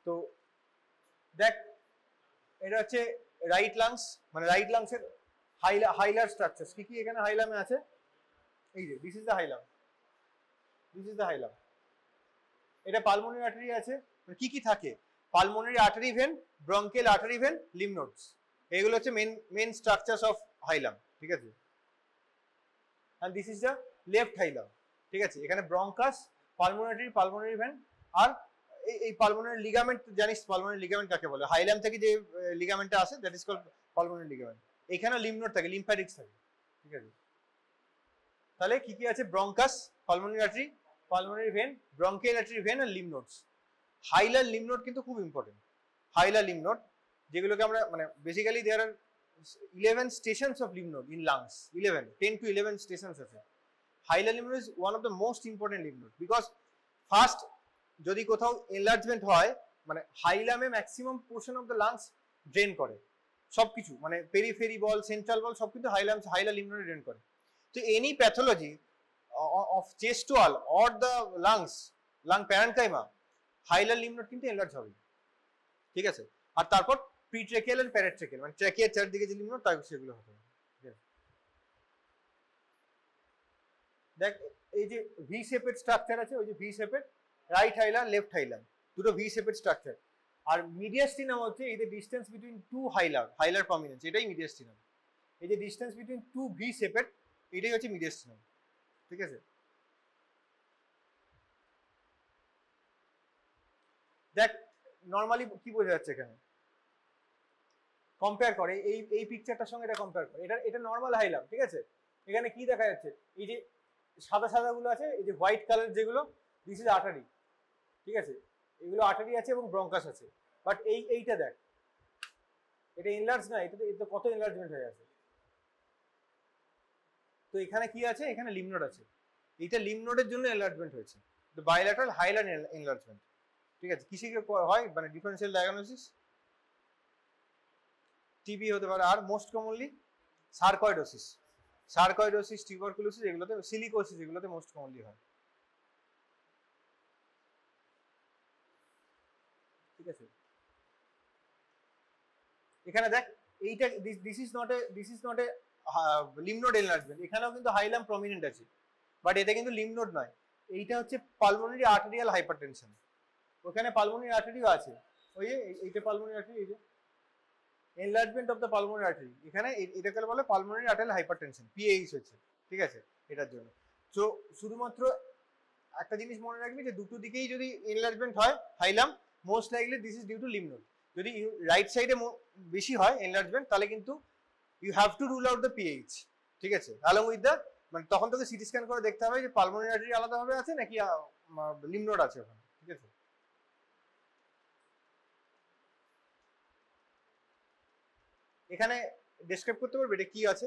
তো দেখ, এটা হচ্ছে রাইট লাংস, মানে রাইট লাংসের হাইলার স্ট্রাকচারস কি কি এখানে হাইলামে আছে। এই যে this is the hilum, this is the hilum. এটা পালমোনারি আর্টারি আছে। কি কি থাকে? Pulmonary artery vein, bronchial artery vein, lymph nodes, এগুলো হচ্ছে মেন স্ট্রাকচারস অফ হাইলাম, ঠিক আছে? and this is the left hilum, ঠিক আছে? এখানে ব্রঙ্কাস, পালমোনারি ভেন, আর এই পালমোনারি লিগামেন্ট জানিস? পালমোনারি লিগামেন্ট কাকে বলে? হাইলাম থেকে যে লিগামেন্টটা আসে that is called pulmonary ligament. এখানে লিম্ফ নোড থাকে, লিম্ফ্যাটিক্স থাকে, ঠিক আছে? তাহলে কি কি আছে? Bronchus, pulmonary artery, pulmonary vein, bronchial artery vein আর lymph nodes. Hilar lymph node কিন্তু খুব ইম্পর্টেন্ট। হাইলার লিম্ফ নোড যেগুলোকে আমরা মানে basically there are 11 stations of lymph node in lungs. 10 to 11 stations আছে। Hilar lymph node is one of the most important lymph node because first যদি কোথাও enlargement হয়, মানে হাইলামে maximum portion of the lungs drain করে সবকিছু, মানে periphery বল, central বল সব কিন্তু হাইলার লিম্ফ নোডে ড্রেন করে। তো any pathology of chest wall or the lungs, lung parenchyma, hilar lymph node কিন্তু এনলার্জ হবে, ঠিক আছে? আর তারপর প্রিট্রেকিয়াল এন্ড প্যারাট্রেকিয়াল, মানে ট্র্যাকিয়ার চারদিকে যে লিম্ফ নোড তাই সেগুলো হতে হবে। দেখ, এই যে ভি শেপের স্ট্রাকচার আছে, ওই যে ভি শেপের রাইট হাইলাম, লেফট হাইলাম, দুটো ভি শেপের স্ট্রাকচার। আর মিডিয়াস্টিনাম হচ্ছে এই যে ডিসটেন্স বিটুইন টু হাইলার প্রমিনেন্স, এটাই মিডিয়াস্টিনাম। এই যে ডিসটেন্স বিটুইন টু ভি শেপের, এটাই হচ্ছে মিডিয়াস্টিনাম, ঠিক আছে? দেখ, নর্মালি কি বোঝা যাচ্ছে এখানে? কম্পেয়ার করে এই পিকচারটার সঙ্গে এটা কম্পেয়ার করে। এটা নর্মাল হাইলাম, ঠিক আছে? এখানে কি দেখা যাচ্ছে? এই যে সাদা সাদা গুলো আছে, এই যে হোয়াইট কালার যেগুলো, দিস ইজ আর্টারি, ঠিক আছে? এগুলো আর্টারি আছে এবং ব্রঙ্কাস আছে। বাট এইটা দেখ, এটা এনলার্জ না, এটা কত এনলার্জমেন্ট হয়ে আছে। তো এখানে কি আছে? এখানে লিম্ফ নোড আছে। এইটা লিম্ফ নোডের জন্য এনলার্জমেন্ট হয়েছে, বাইল্যাটারাল হাইলার এনলার্জমেন্ট, ঠিক আছে? কিসে হয়? মানে ডিফারেন্সিয়াল ডায়াগনোসিস টিবি হতে পারে, আর মোস্ট কমনলি সার্কয়েডোসিস, টিউবারকুলোসিস, এগুলোতে, সিলিকোসিস, এগুলোতে মোস্ট কমনলি হয়, ঠিক আছে? এখানে দেখ, এইটা this is not a lymph node enlargement. এখানেও কিন্তু হাইলাম প্রমিনেন্ট আছে, বাট এটা কিন্তু লিম্ফ নোড নয়। এইটা হচ্ছে পালমোনারি আর্টেরিয়াল হাইপারটেনশন। ওখানে পালমোনারি আর্টারিও আছে, ওই যে এইটা পালমোনারি আর্টারি, এই যে enlargement of the pulmonary artery, এখানে এটাকে বলে পালমোনারি আর্টারিয়াল হাইপারটেনশন, পিএইচ হচ্ছে, ঠিক আছে? এটার জন্য। তো শুধুমাত্র একটা জিনিস মনে রাখবি যে দুটো দিকেই যদি এনলার্জমেন্ট হয় hilum, most likely this is due to lymph node. যদি রাইট সাইডে বেশি হয় এনলার্জমেন্ট, তাহলে কিন্তু you have to rule out the PH, ঠিক আছে? অ্যালং উইথ দ্য মানে তখন তোকে সিটি স্ক্যান করে দেখতে হবে যে পালমোনারি আর্টারি আলাদাভাবে আছে নাকি লিম্ফ নোড আছে ওখানে, ঠিক আছে। এখানে ডেসক্রাইব করতে পারবে এটা কি আছে?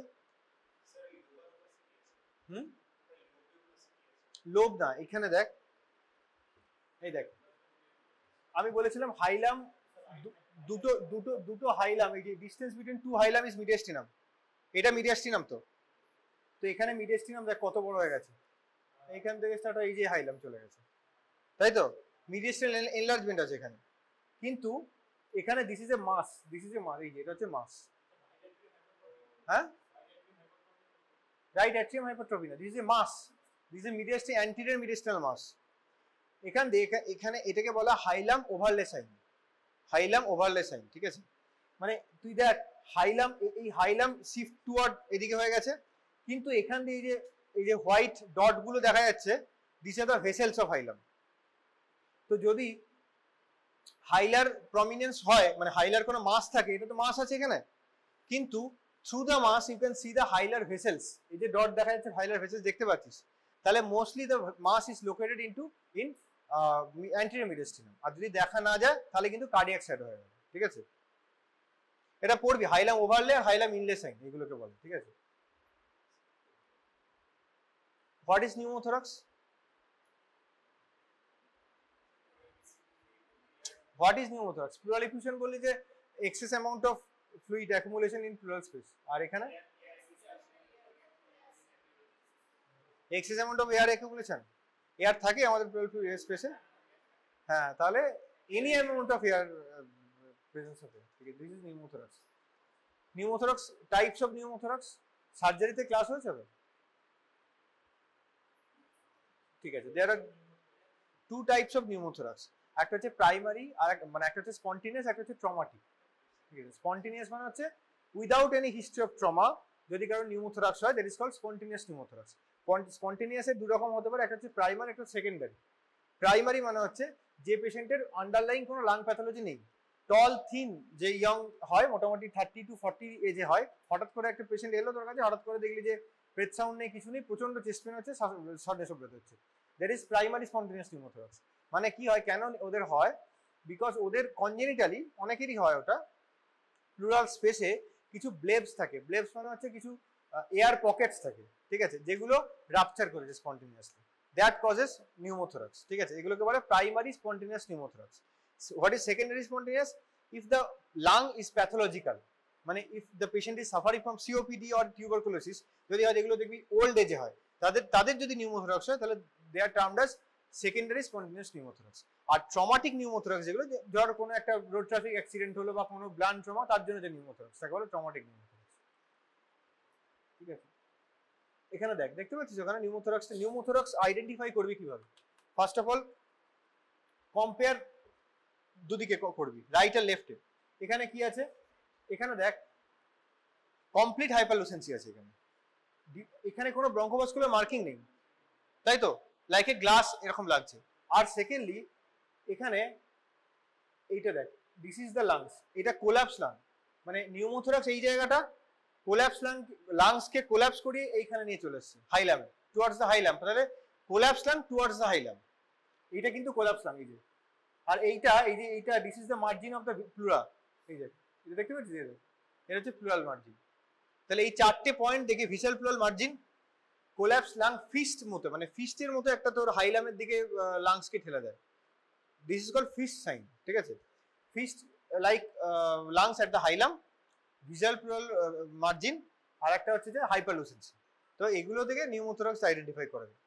লোব না, এখানে দেখ, এই দেখ আমি বলেছিলাম হাইলাম, দুটো দুটো দুটো হাইলাম, এই যে distance between two hilum is mediastinum, এটা মিডিয়াস্টিনাম। তো তো এখানে মিডিয়াস্টিনাম দেখ কত বড় হয়ে গেছে, এইখান থেকে স্টার্ট হয় এই যে হাইলাম চলে গেছে, তাই তো মিডিয়াস্টিনাল এনলার্জমেন্ট আছে এখানে। কিন্তু এখানে this is a mass, this is a mass, এই যে এটা হচ্ছে মাস, হ্যাঁ রাইট অ্যাট্রিয়াম হাইপারট্রফি না, this is a mass, this is mediastinal anterior mediastinal mass. এখানে এটাকে বলা hilum overlay sign, hilum overlay sign, ঠিক আছে। মানে তুই দেখ হাইলাম, এই হাইলাম শিফট টুয়ার্ড এদিকে হয়ে গেছে, কিন্তু এখান দিয়ে এই যে হোয়াইট ডট গুলো দেখা যাচ্ছে, this are the vessels of hilum. তো যদি হাইলার প্রমিনেন্স হয়, মানে হাইলার কোনো মাস থাকে, এটা তো মাস আছে এখানে, কিন্তু through the mass you can see the hilar vessels, এই যে ডট দেখা যাচ্ছে হাইলার ভেসেলস দেখতে পাচ্ছিস, তাহলে mostly the mass is located in anterior mediastinum. আর যদি দেখা না যায় তাহলে কিন্তু কার্ডিয়াক সাইড হয়ে যাবে, ঠিক আছে। এটা পড়বি, হাইলাম ওভারলে আর হাইলাম ইনলে সাইন এগুলোকে বলে, ঠিক আছে। What is pneumothorax? What is pneumothorax? Pleural effusion বললি যে excess amount of fluid accumulation in pleural space, আর এখানে excess amount of air accumulation, air থাকে আমাদের প্লুরাল স্পেসে, হ্যাঁ তাহলে any amount of air presence of air, ঠিক আছে, this is pneumothorax. Pneumothorax, types of pneumothorax সার্জারিতে ক্লাস হয়ে যাবে, ঠিক আছে। There are two types of pneumothorax, একটা হচ্ছে প্রাইমারি আর মানে একটা হচ্ছে স্পন্টিনিয়াস, একটা হচ্ছে ট্রমাটিক, ঠিক আছে। স্পন্টিনিয়াস মানে হচ্ছে without any history of trauma যদি কারো নিউমোথোরাক্স হয়, that is called spontaneous pneumothorax. স্পন্টিনিয়াসের দু রকম হতে পারে, একটা হচ্ছে প্রাইমারি, একটা সেকেন্ডারি। প্রাইমারি মানে হচ্ছে যে পেশেন্টের আন্ডারলাইং কোনো লাং প্যাথোলজি নেই, টল থিন, যে ইয়ং হয় মোটামুটি 30 to 40 এজে হয়, হঠাৎ করে একটা পেশেন্ট এলো তোর কাছে, হঠাৎ করে দেখলি যে ব্রেথ সাউন্ড নেই, কিছু নেই, প্রচন্ড চেস্ট পেন হচ্ছে, শর্টনেস অফ ব্রেথ হচ্ছে, that is primary spontaneous pneumothorax. মানে কি হয়, কেন ওদের হয়, বিকজ ওদের কনজেনিটালি অনেকেরই হয় ওটা, প্লুরাল স্পেসে কিছু ব্লেবস থাকে, ব্লেবস মানে হচ্ছে কিছু এয়ার পকেটস থাকে, ঠিক আছে, যেগুলো রাপচার করেছে স্পন্টিনিয়াসলি, দ্যাট কজেস নিউমোথোরাক্স, ঠিক আছে। এগুলোকে বলে primary spontaneous pneumothorax. What is secondary spontaneous? If the lung is pathological, মানে if the patient is suffering from COPD or tuberculosis, যদি হয়, যেগুলো দেখবি ওল্ড এজে হয়, তাদের যদি নিউমোথোরাক্স হয়, তাহলে they are termed as secondary spontaneous pneumothorax. আর ট্রমাটিক নিউমোথোরাক্স, যেগুলো ধর কোনো একটা রোড ট্রাফিক অ্যাক্সিডেন্ট হলো বা কোনো ব্লান্ট ট্রমা, তার জন্য যে নিউমোথোরাক্স তাকে বলে ট্রমাটিক নিউমোথোরাক্স, ঠিক আছে। এখানে দেখতে পাচ্ছিস ওখানে নিউমোথোরাক্স আইডেন্টিফাই করবি কিভাবে? ফার্স্ট অফ অল কম্পেয়ার দুদিকে করবি, রাইট আর লেফটে। এখানে কি আছে, এখানে দেখ কমপ্লিট হাইপারলুসেন্সি আছে এখানে, এখানে কোনো ব্রঙ্কোভাস্কুলার মার্কিং নেই, তাই তো, লাইক এ গ্লাস এরকম লাগছে। আর সেকেন্ডলি এখানে এইটা দেখ, দিস ইজ দ্য লাংস, এটা কোল্যাপস লাং, মানে নিউমোথোরাক্স এই জায়গাটা কোল্যাপস লাংসকে কোল্যাপস করিয়ে এইখানে নিয়ে চলে এসছে হাইলাম, টুয়ার্ডস দ্য হাইলাম, তাহলে কোল্যাপস লাং টুয়ার্ডস দ্য হাইলাম, এইটা কিন্তু কোল্যাপস লাং, এই যে। আর এইটা this is the margin of the pleura, এই যে এটা দেখতে পাচ্ছিস, এটা হচ্ছে প্লুরাল মার্জিন। তাহলে এই চারটে পয়েন্ট দেখে visceral pleural margin, collapse lung fist মতো, মানে ফিস্টের মতো একটা তোর হাইলামের দিকে লাংসকে ঠেলে দেয়, this is called fist sign, ঠিক আছে। Fist like lungs at the hilum, visceral pleural margin, আর একটা হচ্ছে যে হাইপারলুসেন্সি। তো এগুলো থেকে নিউমোথোরাক্স আইডেন্টিফাই করা যায়,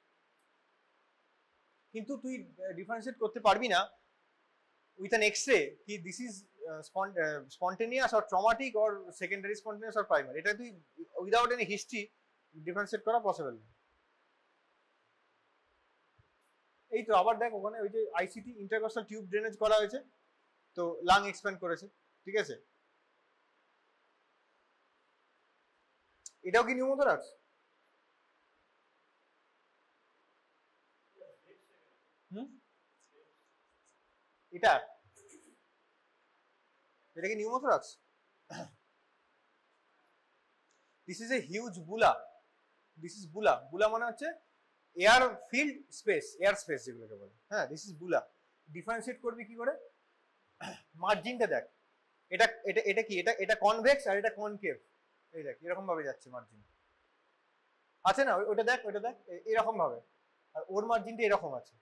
কিন্তু তুই ডিফারেন্সিয়েট করতে পারবি না উইথ অ্যান এক্স-রে কি this is spontaneous or traumatic or secondary spontaneous or primary, এটা তুই উইদাউট এনি হিস্ট্রি ডিফারেন্সিয়েট করা পসিবল না। এই তো আবার দেখ ওখানে ওই যে আইসিটি ইন্টারকস্টাল টিউব ড্রেনেজ করা হয়েছে, তো লাং এক্সপ্যান্ড করেছে, ঠিক আছে। এটাও কি নিউমোথোরাক্স? এটা কি pneumothorax? This is a huge বুলা, দিস ইজ বুলা। বুলা মানে হচ্ছে air field space, air space যেগুলোকে বলে। হ্যাঁ, দিস ইজ বুলা। ডিফারেন্সিয়েট করবি কি করে? মার্জিনটা দেখ, এটা এটা এটা কি, এটা এটা কনভেক্স আর এটা কনকেভ। এই দেখ এরকম ভাবে যাচ্ছে মার্জিন, আছে না? ওটা দেখ, ওটা দেখ এরকম ভাবে, আর ওর মার্জিনটা এরকম আছে।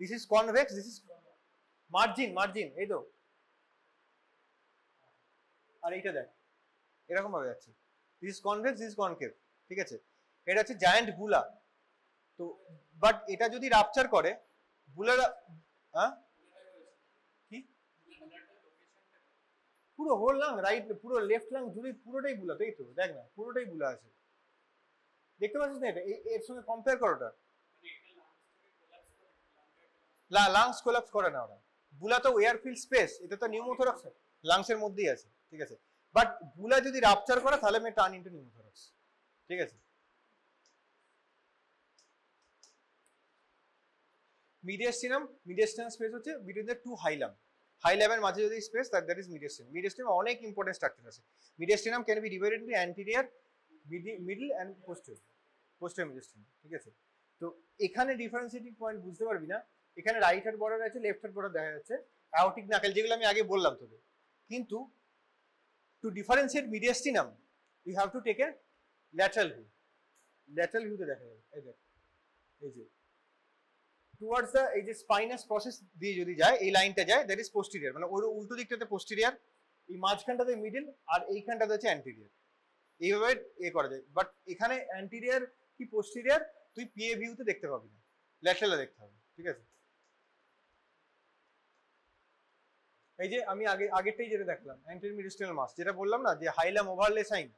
This is convex, this is margin, margin এই তো। আর এইটা দেখ এরকম ভাবে যাচ্ছে, this is convex, this is concave. ঠিক আছে, এটা হচ্ছে জায়ান্ট বুলা। তো বাট এটা যদি রাপচার করে, বুলার, হ্যাঁ কি পুরো হোল লাং, রাইট পুরো লেফট লাং জুড়ে পুরোটাই বুলা, তাই তো? দেখ না পুরোটাই বুলা আছে, দেখতে পাচ্ছিস না? এটা এর সঙ্গে কম্পেয়ার করো ওটা। লাংস কোলাপস করে না ওরা। বুলা তো এয়ার ফিল্ড স্পেস, এটা তো নিউমোথোরাক্স লাংসের মধ্যেই আছে। ঠিক আছে, বাট বুলা যদি রাপচার করে তাহলে মে টার্ন ইনটু নিউমোথোরাক্স। ঠিক আছে, মিডিয়াস্টিনাম, মিডিয়াস্টিনাম স্পেস হচ্ছে বিটুইন দ্য টু হাইলাম। হাইলামের মাঝে যদি space, that is mediastinum. Mediastinum অনেক ইম্পর্টেন্ট স্ট্রাকচার আছে। Mediastinum can be divided into anterior, middle and posterior, posterior mediastinum. ঠিক আছে, তো এখানে ডিফারেন্সিয়েটিং পয়েন্ট বুঝতে পারবি না। এখানে রাইট হার্ট বর্ডার আছে, লেফট হার্ট বর্ডার দেখা যাচ্ছে, অ্যাওর্টিক নাকেল, যেগুলো আমি আগে বললাম তোকে। কিন্তু to differentiate mediastinum you have to take a lateral view. Lateral ভিউতে দেখা যাবে, এই দেখ, এই যে টুয়ার্ডস দ্য, এই যে স্পাইনাস প্রসেস দিয়ে যদি যায়, এই লাইনটা যায়, দ্যাট ইজ পোস্টেরিয়র, মানে ওর উল্টো দিকটাতে পোস্টেরিয়র, এই মাঝখানটাতে মিডল, আর এইখানটাতে হচ্ছে অ্যান্টেরিয়র। এইভাবে এ করা যায়। বাট এখানে অ্যান্টেরিয়র কি পোস্টেরিয়র তুই পিএ ভিউতে দেখতে পাবি না, ল্যাটারালে দেখতে হবে। ঠিক আছে, এই যে আমি আগেরটাই যেটা দেখলাম, অ্যান্টেরিয়র মিডিয়াস্টিনাল মাস, যেটা বললাম না যে হাইলাম ওভারলে সাইন,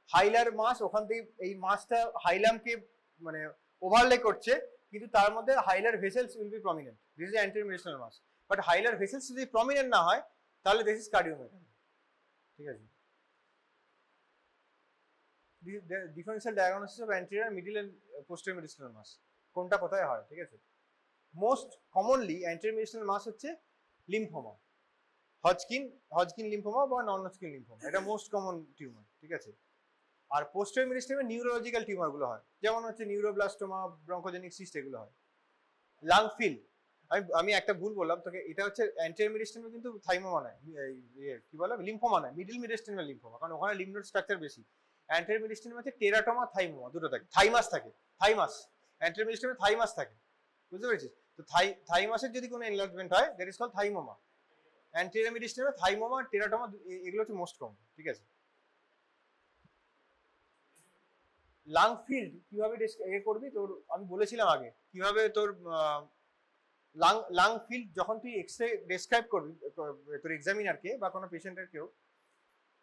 হাইলার মাস ওখান থেকে, এই মাসটা হাইলামকে মানে ওভারলে করছে, কিন্তু তার মধ্যে hilar vessels will be prominent. This is anterior mediastinal mass. But hilar vessels যদি প্রমিনেন্ট না হয় তাহলে দিস ইজ কার্ডিওমেগালি। ঠিক আছে, differential diagnosis of anterior, middle and posterior mediastinal mass কোনটা কোথায় হয়। ঠিক আছে, most commonly anterior mediastinal mass হচ্ছে লিম্ফোমা, হজকিন লিম্ফোমা বা নন হজকিন লিম্ফোমা, এটা মোস্ট কমন টিউমার। ঠিক আছে, আর পোস্টেরিয়র মিডিয়াস্টিনামে নিউরোলজিক্যাল টিউমার গুলো হয়, যেমন হচ্ছে নিউরোব্লাস্টোমা, ব্রঙ্কোজেনিক সিস্ট, এগুলো হয়। লাং ফিল, আমি একটা ভুল বললাম তোকে, এটা হচ্ছে অ্যান্টেরিয়র মিডিয়াস্টিনামে কিন্তু থাইমোমা নয়, কি বলে লিম্ফোমা নয়, মিডল মিডিয়াস্টিনামে লিম্ফোমা, কারণ ওখানে লিম্ফ নোড স্ট্রাকচার বেশি। অ্যান্টেরিয়র মিডিয়াস্টিনামে হচ্ছে টেরাটোমা, থাইমোমা দুটো থাকে, থাইমাস থাকে, থাইমাস, অ্যান্টেরিয়র মিডিয়াস্টিনামে থাইমাস থাকে, বুঝতে পেরেছিস? তো থাইমাসের যদি কোনো এনলার্জমেন্ট হয় that is called thymoma. Anterior মিডিয়াস্টিনামে থাইমোমা, টেরাটোমা এগুলো হচ্ছে মোস্ট কমন। ঠিক আছে, লাং ফিল্ড কিভাবে এ করবি, তোর আমি বলেছিলাম আগে কিভাবে তোর লাং ফিল্ড যখন তুই এক্সরে ডেসক্রাইব করবি তোর এক্সামিনারকে বা কোনো পেশেন্টের কেউ,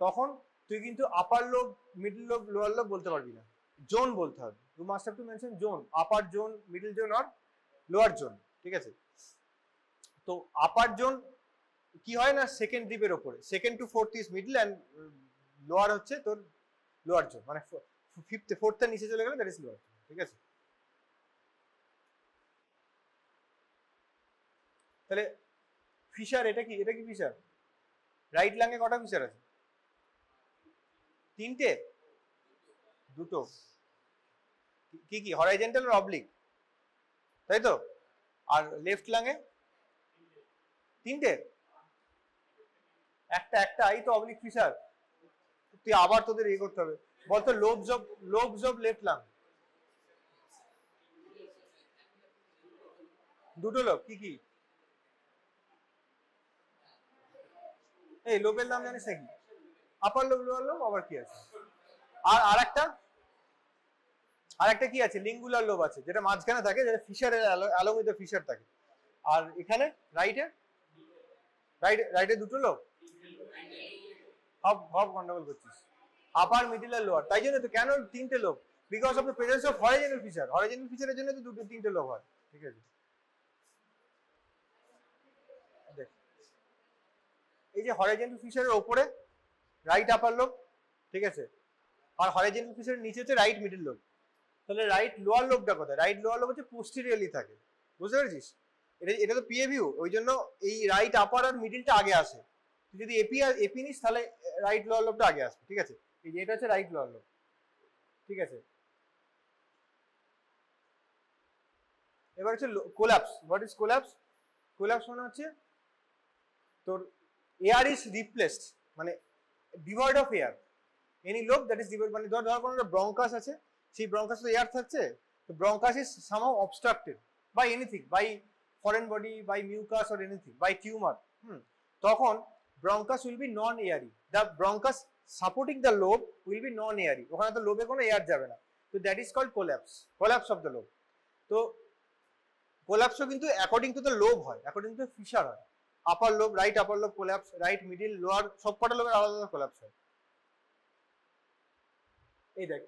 তখন তুই কিন্তু upper lobe, middle lobe, lower lobe বলতে পারবি না, জোন বলতে হবে। You must have to mention zone, upper zone, middle zone আর লোয়ার জোন। ঠিক আছে, তো আপার জোন কি হয় না, সেকেন্ড রিবের ওপরে, second to fourth is middle and lower হচ্ছে তোর লোয়ার জোন, মানে ফিফথ ফোর্থের নিচে চলে গেলে দ্যাট ইজ লোয়ার। ঠিক আছে, তাহলে ফিশার, এটা কি, এটা কি ফিশার? রাইট লাঙ্গে কটা ফিশার আছে? তিনটে, দুটো, কি কি হরাইজন্টাল আর অবলিক, তাই তো? আর লেফট লাঙ্গে তিনটে, একটা আই তো অবলিক ফিশার। তুই আবার তোদের ইয়ে করতে হবে, বলতো লোবস অফ লেফট লাং, দুটো লোব, কি কি? এই লোবের নাম জানিস নাকি? আপার লোব, লোয়ার লোব, আবার কি আছে? আর আরেকটা কি আছে? লিঙ্গুলার লোব আছে, যেটা মাঝখানে থাকে, যেটা ফিশারের অ্যালং উইথ দ্য ফিশার থাকে। আর এখানে রাইটে দুটো লোব, সব গন্ডগোল করছিস। আপার, মিডল আর লোয়ার, তাই জন্য তো। কেন তিনটে lobe? Because of the presence of horizontal fissure. Horizontal ফিশারের জন্য তো তিনটে লোব হয়। ঠিক আছে, দেখ এই যে হরাইজন্টাল ফিশারের ওপরে রাইট আপার লোব, ঠিক আছে, আর হরাইজন্টাল ফিশারের নিচে হচ্ছে রাইট মিডল লোব। তাহলে রাইট লোয়ার লোবটা কোথায়? রাইট লোয়ার লোব হচ্ছে পোস্টেরিয়রলি থাকে, বুঝতে পেরেছিস? এটা তো পিএ ভিউ, ওই জন্য এই রাইট আপার আর মিডলটা আগে আসে। তুই যদি এপি নিস তাহলে রাইট লোয়ার লোবটা আগে আসবে। ঠিক আছে, এই যে এটা হচ্ছে রাইট লোয়ার লোব। ঠিক আছে, এবার হচ্ছে collapse. What is collapse? Collapse মানে হচ্ছে তোর এয়ার ইজ রিপ্লেসড, মানে devoid of air. Any lobe that is devoid, মানে ধর কোনো ব্রঙ্কাস আছে, সেই ব্রঙ্কাস তো এয়ার থাকছে, তো bronchus is somehow obstructed by anything, by foreign body, by mucus or anything, by tumour. তখন bronchus will be non airy, the bronchus supporting the lobe will be non airy, ওখানে তো লোবে কোনো air যাবে না, তো that is called collapse, collapse of the lobe. তো কোল্যাপসও কিন্তু অ্যাকর্ডিং টু দ্য লোব হয়, অ্যাকর্ডিং টু ফিশার হয়। Upper lobe, right upper lobe collapse, right middle lower, সব কটা লোবের আলাদা আলাদা কোল্যাপস হয়। এই দেখ,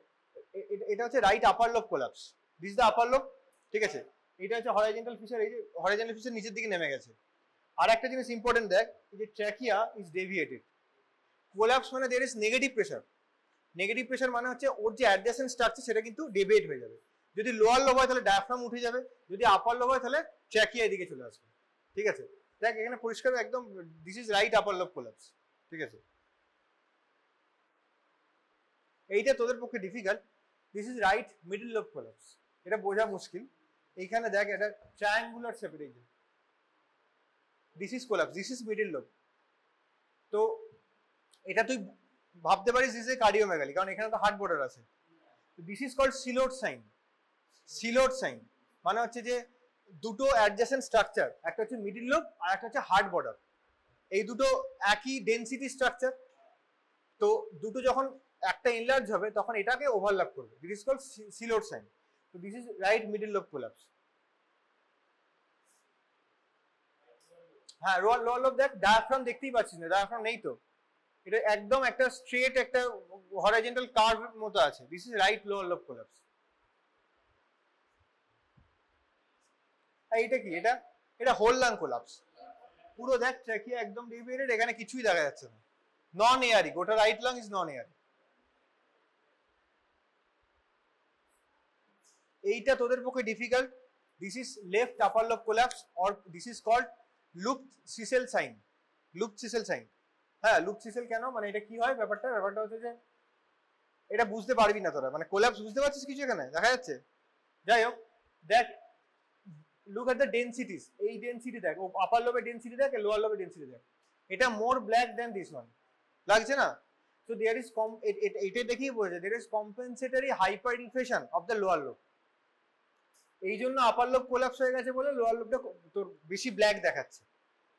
এটা হচ্ছে right upper lobe collapse, this the upper lobe, ঠিক আছে। এটা হচ্ছে হরাইজন্টাল ফিশার, এই যে হরাইজন্টাল ফিশার নিচের দিকে নেমে গেছে। আর একটা জিনিস ইম্পর্টেন্ট দেখ, এই যে ট্র্যাকিয়া ইজ ডেভিয়েটেড। কোল্যাপস মানে there is negative pressure. Negative pressure মানে হচ্ছে ওর যে অ্যাডজেসেন্ট স্ট্রাকচার সেটা কিন্তু ডেভিয়েট হয়ে যাবে। যদি লোয়ার লোব হয় তাহলে ডায়াফ্রাম উঠে যাবে, যদি আপার লোব হয় তাহলে ট্র্যাকিয়া এদিকে চলে আসবে, ঠিক আছে। দেখ এখানে পরিষ্কার একদম, this is right upper lobe collapse, ঠিক আছে। এইটা তোদের পক্ষে difficult, this is right middle lobe collapse, এটা বোঝা মুশকিল। এইখানে দেখ এটা ট্রায়াঙ্গুলার শেপের, এই যে this is collapse, this is middle lobe. তো এটা তুই ভাবতে পারিস দিস ইজ কার্ডিওমেগালি, কারণ এখানে তো হার্ট বর্ডার আছে। This is called silhouette sign. Silhouette sign মানে হচ্ছে যে দুটো অ্যাডজেসেন্ট স্ট্রাকচার, একটা হচ্ছে মিডল লোব আর একটা হচ্ছে হার্ট বর্ডার, এই দুটো একই ডেনসিটি স্ট্রাকচার, তো দুটো যখন একটা এনলার্জ হবে তখন এটাকে ওভারল্যাপ করবে, this is called silhouette sign. তো this is right middle lobe collapse. হ্যাঁ, লোয়ার লোব দেখ, ডায়াফ্রাম দেখতেই পাচ্ছিস না, ডায়াফ্রাম নেই তো, এটা একদম একটা স্ট্রেট একটা হরাইজন্টাল কার্ভ মতো আছে, this is right lower lobe collapse. এইটা কি? এটা হোল লাং কোল্যাপস, পুরো দেখ ট্র্যাকিয়া একদম ডেভিয়েটেড, এখানে কিছুই দেখা যাচ্ছে না, নন এয়ারি, গোটা right lung is non airy. এইটা তোদের পক্ষে difficult, this is left upper lobe collapse, or this is called luftsichel sign. Luftsichel sign, হ্যাঁ লুপ সিসেল কেন, মানে এটা কি হয় ব্যাপারটা হচ্ছে যে এটা বুঝতে পারবি না তোরা, মানে কোল্যাপস বুঝতে পারছিস কিছু এখানে দেখা যাচ্ছে? যাই হোক, দেখ লুক এট দ্য ডেনসিটিস, এই ডেনসিটি দেখ, ও আপার লোবের ডেনসিটি দেখ, লোয়ার লোবের ডেনসিটি দেখ, এটা more black than this one, লাগছে না? সো দেয়ার ইজ এটা দেখেই বোঝা যায়, there is compensatory hyperinflation of the lower lobe. এই জন্য আপার লোব কোল্যাপস হয়ে গেছে বলে লোয়ার লোবটা তোর বেশি ব্ল্যাক দেখাচ্ছে।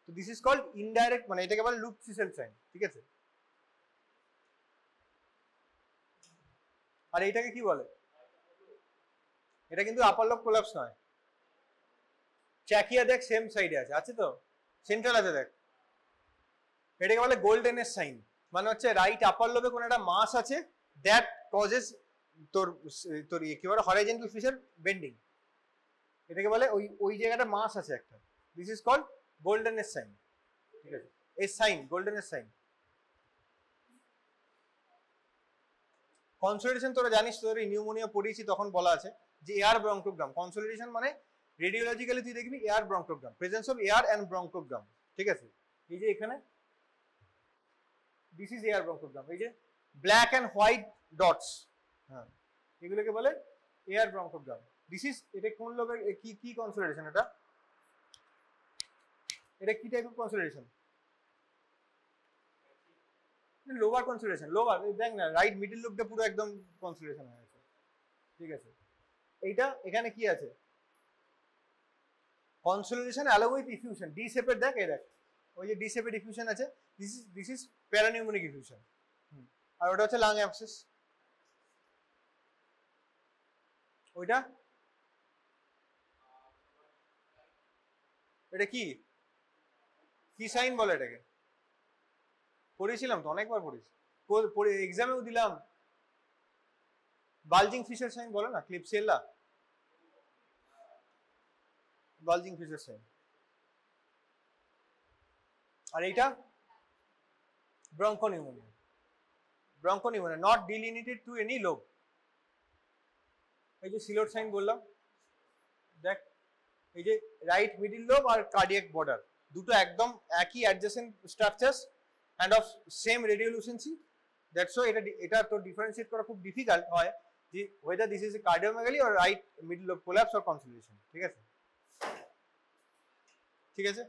তো দিস ইজ কল্ড ইনডাইরেক্ট, মানে এটাকে বলে লুপ সিসেল সাইন, ঠিক আছে। আর এইটাকে কি বলে? এটা কিন্তু আপার লোব কোল্যাপস নয়। ট্র্যাকিয়া দেখ সেম সাইডে আছে তো, সেন্ট্রাল আছে দেখ, এটাকে বলে গোল্ডেনের সাইন, মানে হচ্ছে রাইট আপার লোবে কোনো একটা মাস আছে, দ্যাট কজেস তোর তোর কি বলে হরাইজন্টাল ফিশার বেন্ডিং, এটাকে বলে ওই জায়গাটা মাস আছে একটা, দিস ইজ কল্ড গোল্ডেনের সাইন, ঠিক আছে। এই সাইন গোল্ডেনের সাইন। কনসোলিডেশন তোরা জানিস, তোর নিউমোনিয়া পড়িয়েছি তখন বলা আছে যে এয়ার ব্রঙ্কোগ্রাম, কনসোলিডেশন মানে রেডিওলজিক্যালি তুই দেখবি air bronchogram, presence of air and bronchogram, ঠিক আছে। এই যে এখানে দিস ইজ এয়ার ব্রঙ্কোগ্রাম, এই যে ব্ল্যাক এন্ড হোয়াইট ডটস, হ্যাঁ এগুলোকে বলে এয়ার ব্রঙ্কোগ্রাম। দিস ইজ, এটা কোন লোবের কি কনসোলিডেশন, এটা কি type of consolidation? Lower consolidation, lower দেখ না, রাইট মিডল লোবটা পুরো একদম কনসোলিডেশন হয়ে গেছে, ঠিক আছে। এইটা এখানে কি আছে? Consolidation along with diffusion, D শেপের দেখ, এই দেখ ওই যে ডি শেপের ডিফিউশন আছে, দিস ইজ প্যারানিউমোনিক ডিফিউশন, আর ওটা হচ্ছে লাং অ্যাবসেস। ওইটা এটা কি সাইন বলে এটাকে? পড়েছিলাম তো, অনেকবার পড়েছি, এক্সামেও দিলাম, বালজিং ফিশার সাইন বলে না, ক্লিপসিয়েলা, বালজিং ফিশার সাইন। আর এইটা bronchopneumonia, not delimited to any lobe. এই যে সিলোড সাইন বললাম, দেখ এই যে রাইট মিডল লোব আর কার্ডিয়াক বর্ডার দুটো একদম একই adjacent structures and of same radiolucency, that's why এটা তো ডিফারেন্সিয়েট করা খুব ডিফিকাল্ট হয় যে whether this is a cardiomegaly or right middle lobe collapse or consolidation, ঠিক আছে। ঠিক আছে?